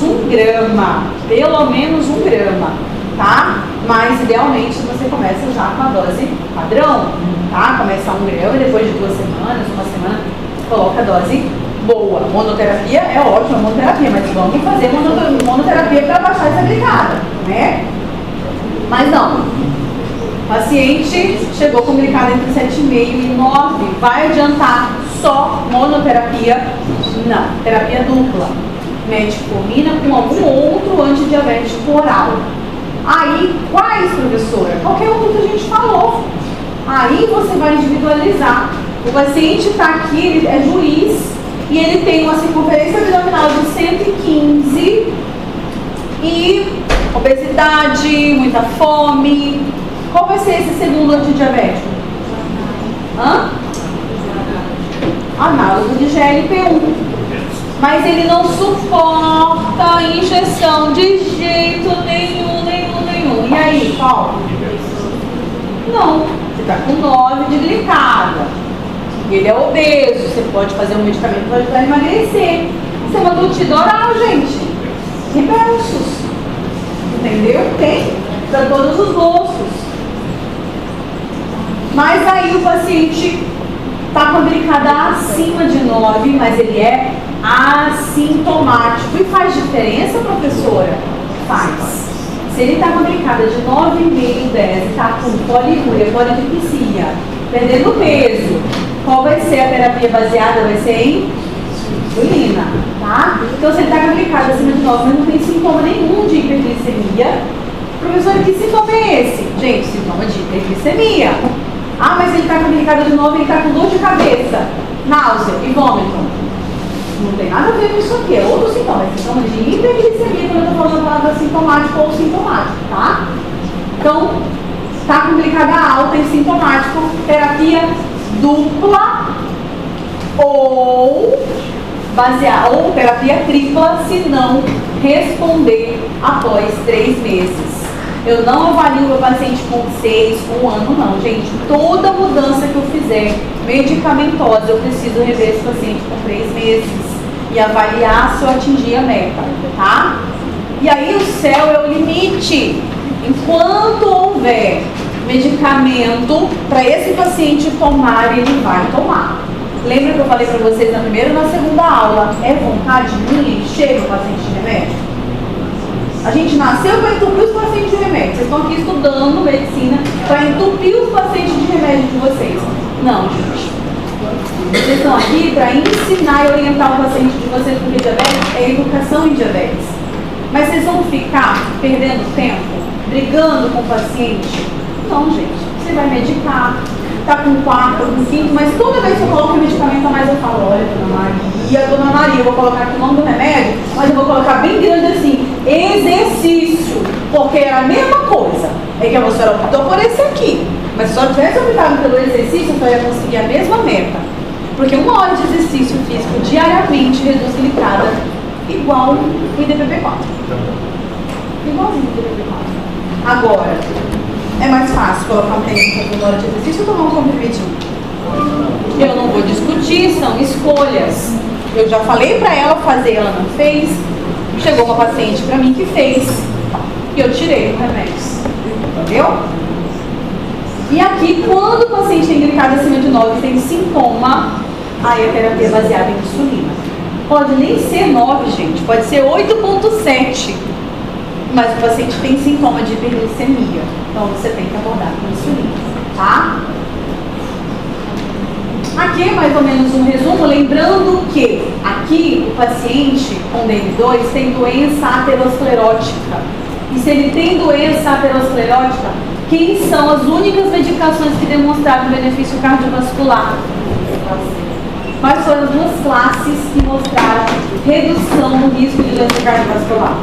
1 grama. Pelo menos 1 grama, tá? Mas, idealmente, você começa já com a dose padrão, tá? Começa 1 grama e depois de 2 semanas, 1 semana, coloca a dose boa. Monoterapia é ótima, monoterapia, mas vamos fazer monoterapia para baixar essa glicada, né? Mas não. O paciente chegou com glicada entre 7,5 e 9. Vai adiantar só monoterapia? Não. Terapia dupla. Metformina com algum outro antidiabético oral. Aí, quais, professora? Qualquer um que a gente falou. Aí você vai individualizar. O paciente está aqui, ele é juiz, e ele tem uma circunferência abdominal de 115 e obesidade, muita fome. Qual vai ser esse segundo antidiabético? Análogo de GLP-1. Mas ele não suporta a injeção de jeito nenhum. E aí, qual? Não. Você está com 9 de glicada. Ele é obeso. Você pode fazer um medicamento para ajudar a emagrecer. Isso é uma glutida oral, gente. Reversos. Entendeu? Tem para todos os gostos. Mas aí o paciente está com a glicada acima de 9, mas ele é assintomático. E faz diferença, professora? Faz. Se ele está com a glicada de 9,5, 10 e está com poliúria, polidipsia, perdendo peso, qual vai ser a terapia baseada? Vai ser em insulina, tá? Então, se ele está com a glicada acima de 9, mas não tem sintoma nenhum de hiperglicemia, professora, que sintoma é esse? Gente, sintoma de hiperglicemia. Ah, mas ele está com a glicada de 9, ele está com dor de cabeça, náusea e vômito. Não tem nada a ver com isso aqui, é outro sintoma. É sintoma de hiperglicemia, quando eu estou falando a palavra sintomático ou sintomático, tá? Então, está com glicada alta e sintomático, terapia dupla ou terapia tripla, se não responder após 3 meses. Eu não avalio o meu paciente com 6, 1 ano, não, gente. Toda mudança que eu fizer medicamentosa, eu preciso rever esse paciente com 3 meses e avaliar se eu atingir a meta, tá? E aí o céu é o limite. Enquanto houver medicamento para esse paciente tomar, ele vai tomar. Lembra que eu falei para vocês na primeira e na segunda aula? É vontade minha? Chega o paciente de remédio? A gente nasceu para entupir os pacientes de remédio. Vocês estão aqui estudando medicina para entupir os pacientes de remédio de vocês. Não, gente. Vocês estão aqui para ensinar e orientar o paciente de vocês, porque diabetes é educação em diabetes. Mas vocês vão ficar perdendo tempo, brigando com o paciente? Não, gente. Você vai medicar, tá com 4, com 5, mas toda vez que eu coloco o medicamento a mais, eu falo, olha, dona Maria, eu vou colocar aqui o nome do remédio, mas eu vou colocar bem grande assim, exercício, porque é a mesma coisa. É que a senhora optou por esse aqui, mas se só tivesse optado pelo exercício, eu ia conseguir a mesma meta. Porque 1 hora de exercício físico diariamente reduz glicada igual o IDPP-4. Igualzinho o IDPP-4. Agora, é mais fácil colocar um tênis com 1 hora de exercício ou tomar um comprimidinho? Eu não vou discutir, são escolhas. Eu já falei pra ela fazer, ela não fez. Chegou uma paciente pra mim que fez. E eu tirei o remédio. Entendeu? E aqui, quando o paciente tem glicada acima de 9 e tem sintoma, aí a terapia é baseada em insulina. Pode nem ser 9, gente. Pode ser 8,7. Mas o paciente tem sintoma de hiperglicemia. Então você tem que abordar com insulina, tá? Aqui é mais ou menos um resumo, lembrando que aqui o paciente com DM2 tem doença aterosclerótica. E se ele tem doença aterosclerótica, quem são as únicas medicações que demonstraram benefício cardiovascular? quais foram as duas classes que mostraram redução no risco de doença cardiovascular?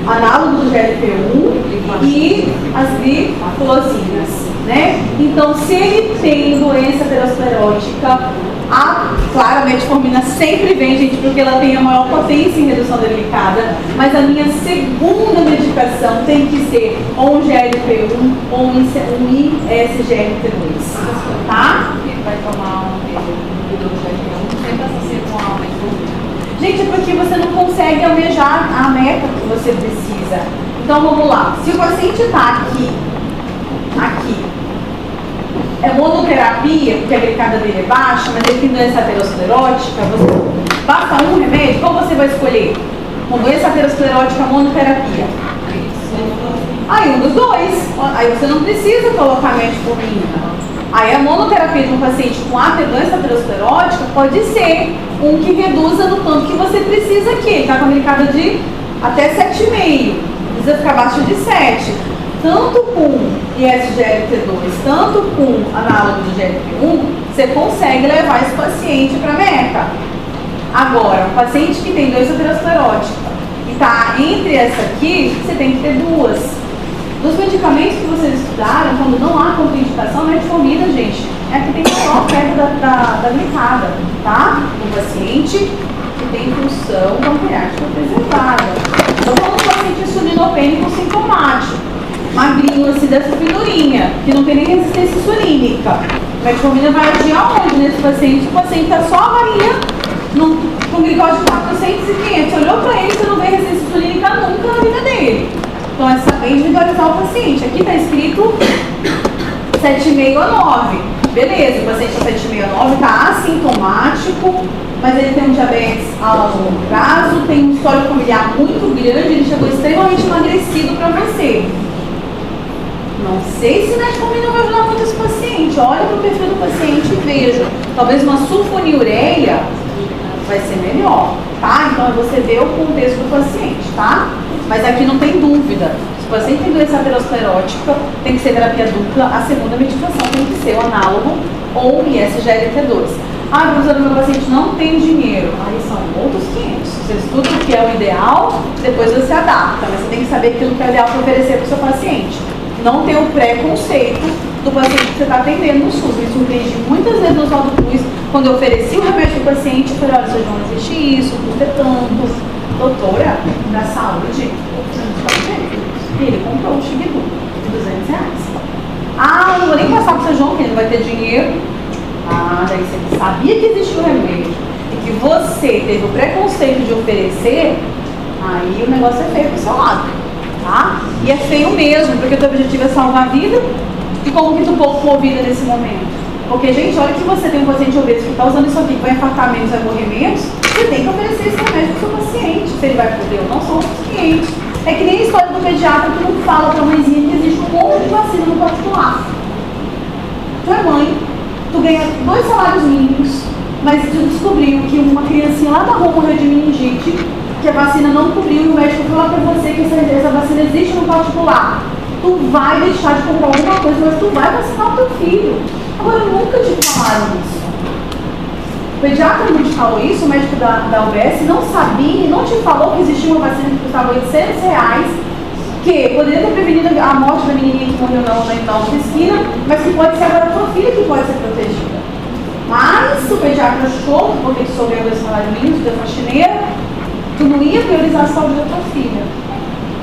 Análogo do GLP-1 e as glifosinas, né? Então, se ele tem doença aterosclerótica, claro, a metformina sempre vem, gente, porque ela tem a maior potência em redução da glicada, mas a minha segunda medicação tem que ser ou um GLP-1 ou um ISGLT2, tá? Vai tomar um GLP-1 sempre associado com a metformina. Gente, é porque você não consegue almejar a meta que você precisa. Então, vamos lá. Se o paciente está aqui, é monoterapia, porque a glicada dele é baixa, mas ele tem doença aterosclerótica, basta um remédio, qual você vai escolher? Com doença aterosclerótica, monoterapia. Aí um dos dois. Aí você não precisa colocar metformina. Aí a monoterapia de um paciente com doença aterosclerótica pode ser um que reduza no tanto que você precisa aqui. Ele está com a glicada de até 7,5, precisa ficar abaixo de 7. Tanto com ISGLT2, tanto com análogo do GLP-1, você consegue levar esse paciente para a meta. Agora, um paciente que tem doença aterosclerótica e está entre essa aqui, você tem que ter duas. Dos medicamentos que vocês estudaram, quando não há contraindicação, metformina, gente, é que tem maior perda da glicada, tá? Um paciente que tem função pancreática preservada. Então, quando um paciente insulinopênico sintomático, magrinho, assim, dessa finurinha, que não tem nem resistência insulínica, a metformina vai agir aonde nesse paciente? O paciente está só a varinha com glicose de 400 e 500. Olhou para ele, você não vê resistência insulínica nunca na vida dele. Então, é saber individualizar o paciente. Aqui está escrito 7,5 a 9. Beleza, o paciente está 7,5 a 9, está assintomático, mas ele tem um diabetes a longo prazo, tem um histórico familiar muito grande, ele chegou extremamente emagrecido para você. Não sei se metformina vai ajudar muito esse paciente. Olha para o perfil do paciente e veja. Talvez uma sulfonilureia vai ser melhor, tá? Então, você vê o contexto do paciente, tá? Mas aqui não tem dúvida. Se o paciente tem doença aterosclerótica, tem que ser terapia dupla. A segunda medicação tem que ser o análogo ou o ISGLT2. Professora, meu paciente não tem dinheiro. Aí são outros 500. Você estuda o que é o ideal, depois você adapta. Mas você tem que saber aquilo que é o ideal para oferecer para o seu paciente. Não ter o preconceito do paciente que você está atendendo no SUS. Me surpreendi muitas vezes no Oswaldo Cruz, quando eu ofereci o remédio para o paciente, eu falei, olha, seu João, não existe isso, custa tanto. Doutora, da saúde, e ele comprou o Xigdu de R$200. Não vou nem passar para o seu João, que ele não vai ter dinheiro. Daí você sabia que existia o remédio e que você teve o preconceito de oferecer, aí o negócio é feio pro seu lado, tá? E é feio mesmo, porque o teu objetivo é salvar a vida. E como que tu pouco movida nesse momento? Porque, gente, olha que você tem um paciente obeso que está usando isso aqui, que vai infartar menos, vai morrer menos, você tem que oferecer esse remédio para o seu paciente. Se ele vai poder ou não, são os clientes. É que nem a história do pediatra que não fala para a mãezinha que existe um monte de vacina no particular. Tu é mãe, tu ganha 2 salários mínimos, mas tu descobriu que uma criancinha lá da rua morreu de meningite, que a vacina não cobriu e o médico falou para você que essa vacina existe no particular. Tu vai deixar de comprar alguma coisa, mas tu vai vacinar o teu filho. Agora, nunca te falaram isso. O pediatra não te falou isso, o médico da UBS não sabia, não te falou que existia uma vacina que custava R$800, que poderia ter prevenido a morte da menininha que morreu na oficina, mas que pode ser agora a tua filha que pode ser protegida. Mas o pediatra achou, porque tu sobrou desse salário mínimo, da faxineira, tu não ia priorizar a saúde da tua filha.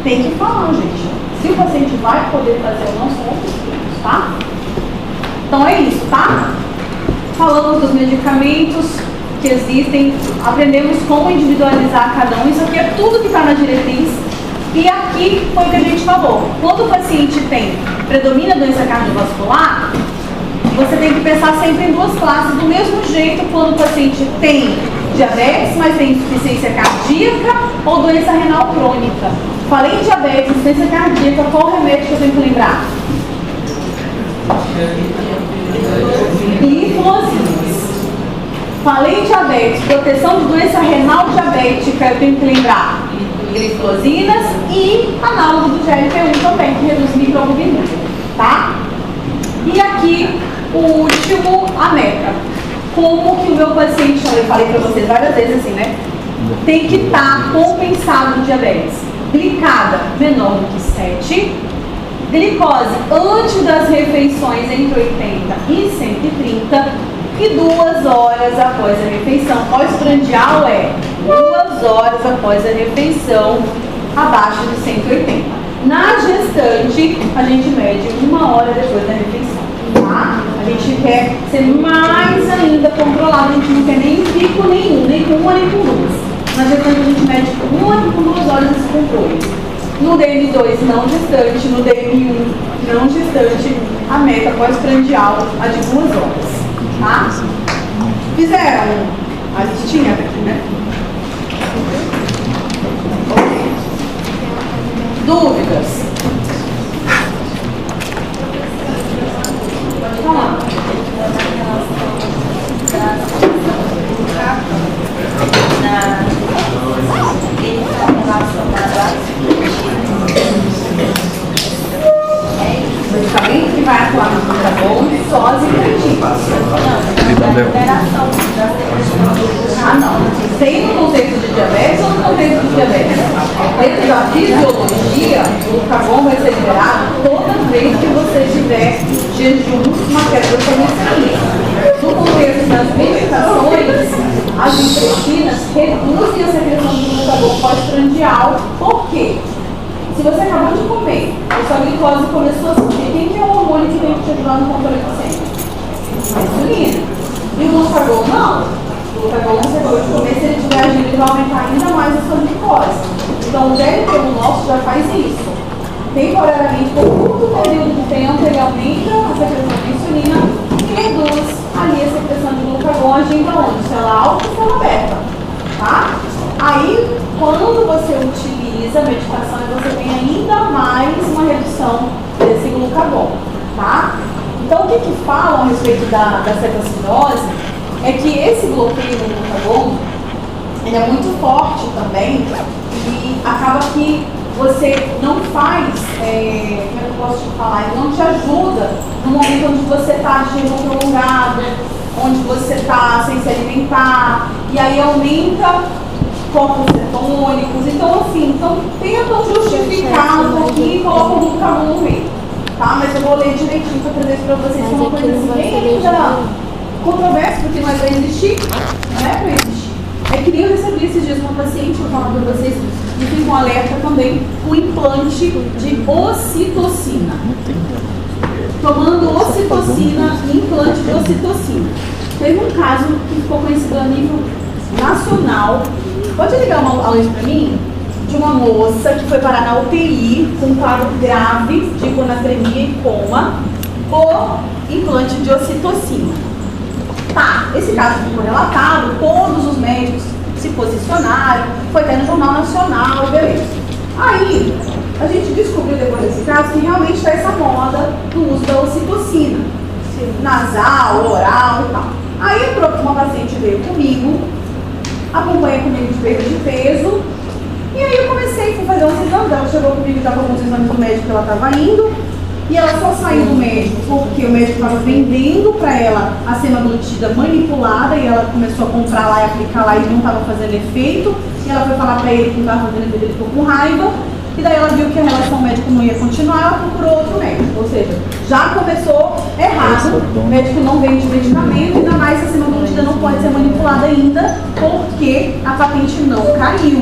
Tem que falar, gente. Se o paciente vai poder fazer ou não, são outros tipos, tá? Então é isso, tá? Falamos dos medicamentos que existem, aprendemos como individualizar cada um. Isso aqui é tudo que está na diretriz. E aqui foi o que a gente falou. Quando o paciente predomina a doença cardiovascular, você tem que pensar sempre em 2 classes, do mesmo jeito quando o paciente tem diabetes, mas tem insuficiência cardíaca ou doença renal crônica. Falei em diabetes, insuficiência cardíaca, qual o remédio que eu tenho que lembrar? Glifosinas. Falei em diabetes, proteção de doença renal diabética, eu tenho que lembrar glifosinas e análogo do GLP-1 também, que reduz microalbuminuria, tá? E aqui o o último, a meta. Como que o meu paciente, eu falei para vocês várias vezes assim, né? Tem que estar compensado o diabetes. Glicada menor do que 7. Glicose antes das refeições entre 80 e 130. E 2 horas após a refeição. Pós-prandial é 2 horas após a refeição, abaixo de 180. Na gestante, a gente mede 1 hora depois da refeição. Tá? A gente quer ser mais ainda controlado, a gente não quer nem pico nenhum, nem com 1 nem com 2. Na gestante a gente mede com 1 e com 2 horas esse controle. No DM2 não gestante, no DM1 não gestante, a meta pós-prandial a de 2 horas. Tá? Fizeram a listinha aqui, né? Ok. Dúvidas? Pode falar. Medicamento que vai atuar no glucagon só as ingredientes. Ah, não. Tem no contexto de diabetes ou no contexto de diabetes? Dentro da fisiologia, o glucagon vai ser liberado toda vez que você tiver jejum, uma queda da insulina. No contexto das medicações, as insulinas reduzem a secreção do glucagon pós-prandial. Por quê? Se você acabou de comer, a sua glicose começou a subir, quem que é o hormônio que tem que te ajudar no controle glicêmico? A insulina. E o glucagon não. O glucagon, você acabou de comer, se ele estiver agindo, ele vai aumentar ainda mais a sua glicose. Então, o GLP-1 nosso já faz isso. Temporariamente, por curto período de tempo, ele aumenta a secreção de insulina e reduz ali a secreção de glucagon agindo onde? Célula alta e célula beta. Tá? Aí, quando você utiliza a medicação, você tem ainda mais uma redução desse glucagon, tá? Então, o que falam a respeito da cetoacidose é que esse bloqueio do glucagon, ele é muito forte também e acaba que você não faz, como é que eu posso te falar, ele não te ajuda no momento onde você está de jejum prolongado, onde você está sem se alimentar, e aí aumenta corpos cetônicos. Então, assim, tentam justificar um pouquinho e colocam o glucagon no meio, tá? Mas eu vou ler direitinho para trazer isso para vocês, que é uma coisa assim, bem ainda controversa, porque não é para existir, não é para existir. É que nem eu recebi esses dias uma paciente, vou falar para vocês, e fica um alerta também, o implante de ocitocina. Tomando ocitocina, implante de ocitocina. Teve um caso que ficou conhecido a nível nacional. Pode ligar a luz para mim? De uma moça que foi parar na UTI com um quadro grave de hiponatremia e coma por implante de ocitocina. Tá, esse caso ficou relatado, todos os médicos se posicionaram, foi até no Jornal Nacional, beleza. Aí, a gente descobriu depois desse caso que realmente está essa moda do uso da ocitocina, nasal, oral e tal. Aí, uma paciente veio comigo, acompanha comigo de perda de peso, e aí eu comecei a fazer uns exames. Ela chegou comigo e estava com alguns exames do médico que ela estava indo, e ela só saiu do médico porque o médico estava vendendo para ela a semaglutida manipulada, e ela começou a comprar lá e aplicar lá e não estava fazendo efeito, e ela foi falar para ele que não estava fazendo efeito, ele ficou com raiva. E daí ela viu que a relação médico não ia continuar, ela procurou outro médico. Ou seja, já começou errado, o médico não vende medicamento, ainda mais a semaglutida não pode ser manipulada ainda, porque a patente não caiu.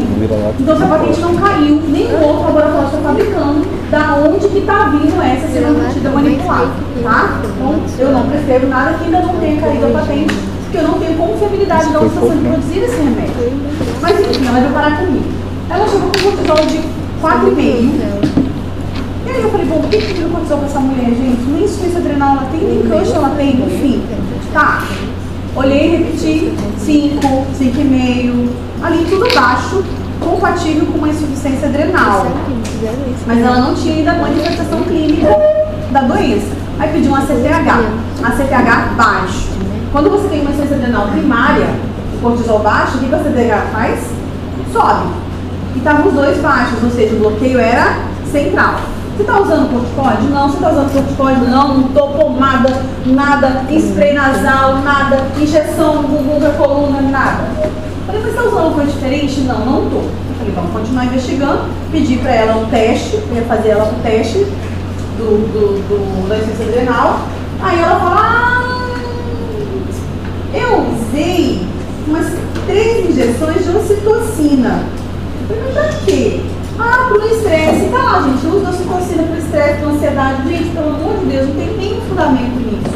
Então, se a patente não caiu, nenhum outro laboratório está fabricando, da onde que está vindo essa semaglutida manipulada, tá? Então, eu não prescrevo nada que ainda não tenha caído a patente, porque eu não tenho confiabilidade da onde está sendo produzido esse remédio. Mas enfim, ela veio parar comigo. Ela chegou com um cortisol de 4,5. E aí eu falei, bom, o que que aconteceu com essa mulher, gente? Nem insuficiência adrenal ela tem, nem câncer ela tem, enfim. Tá. Olhei e repeti, 5, 5,5. Ali tudo baixo, compatível com uma insuficiência adrenal. Mas ela não tinha ainda a manifestação clínica da doença. Aí pediu um ACTH baixo. Quando você tem uma insuficiência adrenal primária, o cortisol baixo, o que o ACTH faz? Sobe. E estavam os dois baixos, ou seja, o bloqueio era central. Você está usando corticoide? Não. Você está usando corticoide? Não. Não estou. Pomada, nada. Spray nasal, nada. Injeção no bumbum da coluna, nada. Eu falei, mas você está usando alguma coisa diferente? Não, não estou. Eu falei, vamos continuar investigando. Pedi para ela um teste, eu ia fazer ela um teste da insuficiência adrenal. Aí ela falou, eu usei umas 3 injeções de ocitocina. Eu falei, mas pra quê? Pro estresse. Tá lá, gente, usa ocitocina pro estresse, pra ansiedade. Gente, pelo amor de Deus, não tem nenhum fundamento nisso.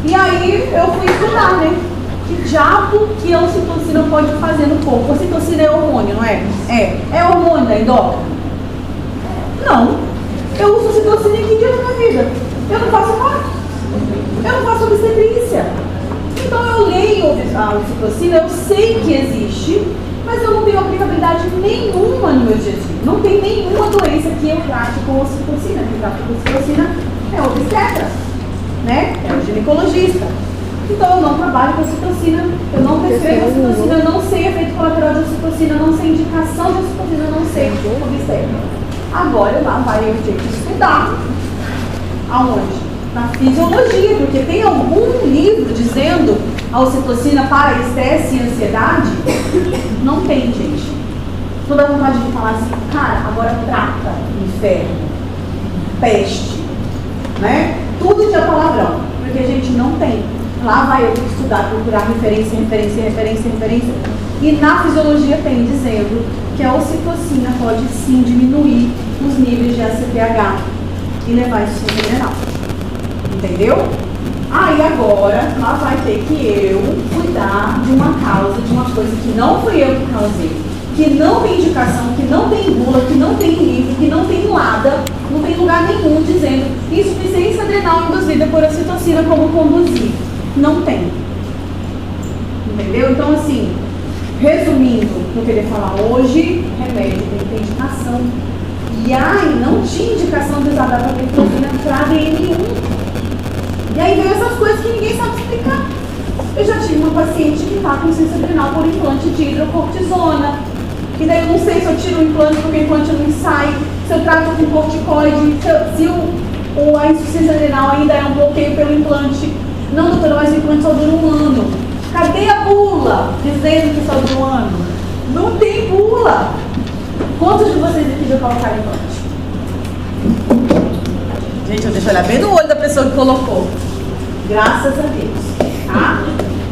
E aí eu fui estudar, né? Que diabo que a ocitocina pode fazer no corpo? A ocitocina é hormônio, não é? É hormônio da endócrina? Não. Eu uso ocitocina em que dia da minha vida? Eu não faço parto. Eu não faço obstetrícia. Então eu leio a ocitocina, eu sei que existe, mas eu não tenho aplicabilidade nenhuma no meu dia a dia. Não tem nenhuma doença que eu trate com ocitocina. Quem trata com ocitocina é o obstetra, né? É o ginecologista. Então eu não trabalho com ocitocina, eu não prescrevo ocitocina, eu não sei efeito colateral de ocitocina, eu não sei indicação de ocitocina, eu não sei obstetra. Agora lá vai eu ter que estudar. Aonde? Na fisiologia, porque tem algum livro dizendo a ocitocina para estresse e ansiedade? Não tem, gente. Toda vontade de falar assim, cara, agora trata inferno, peste, né? Tudo de palavrão, porque a gente não tem. Lá vai eu ter que estudar, procurar referência. E na fisiologia tem dizendo que a ocitocina pode sim diminuir os níveis de ACTH e levar a insuficiência adrenal. Entendeu? Aí agora, lá vai ter que eu cuidar de uma causa, de uma coisa que não fui eu que causei, que não tem indicação, que não tem bula, que não tem livro, que não tem nada, não tem lugar nenhum dizendo insuficiência adrenal induzida por ocitocina como conduzir. Não tem. Entendeu? Então, assim, resumindo o que eu queria falar hoje, remédio tem que ter indicação. E aí, não tinha indicação de usar dapagliflozina para DM1. E aí veio essas coisas que ninguém sabe explicar. Eu já tive uma paciente que está com insuficiência adrenal por implante de hidrocortisona. E daí eu não sei se eu tiro o implante porque o implante não sai, se eu trato com corticoide, se a insuficiência adrenal ainda é um bloqueio pelo implante. Não, doutora, mas o implante só dura 1 ano. Cadê a bula dizendo que só dura 1 ano? Não tem bula. Quantos de vocês aqui já colocaram implante? Gente, eu deixo olhar bem no olho da pessoa que colocou. Graças a Deus, tá?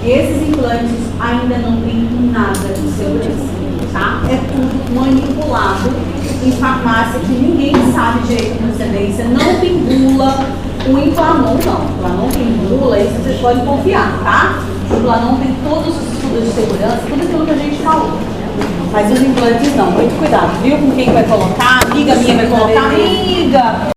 Esses implantes ainda não tem nada de segurança, tá? É tudo manipulado em farmácia que ninguém sabe direito a procedência. Não tem bula. O Implanon não. O Implanon tem bula, isso vocês podem confiar, tá? O Implanon tem todos os estudos de segurança, tudo aquilo que a gente falou. Mas os implantes não. Muito cuidado, viu? Com quem vai colocar. Amiga minha vai colocar. Amiga!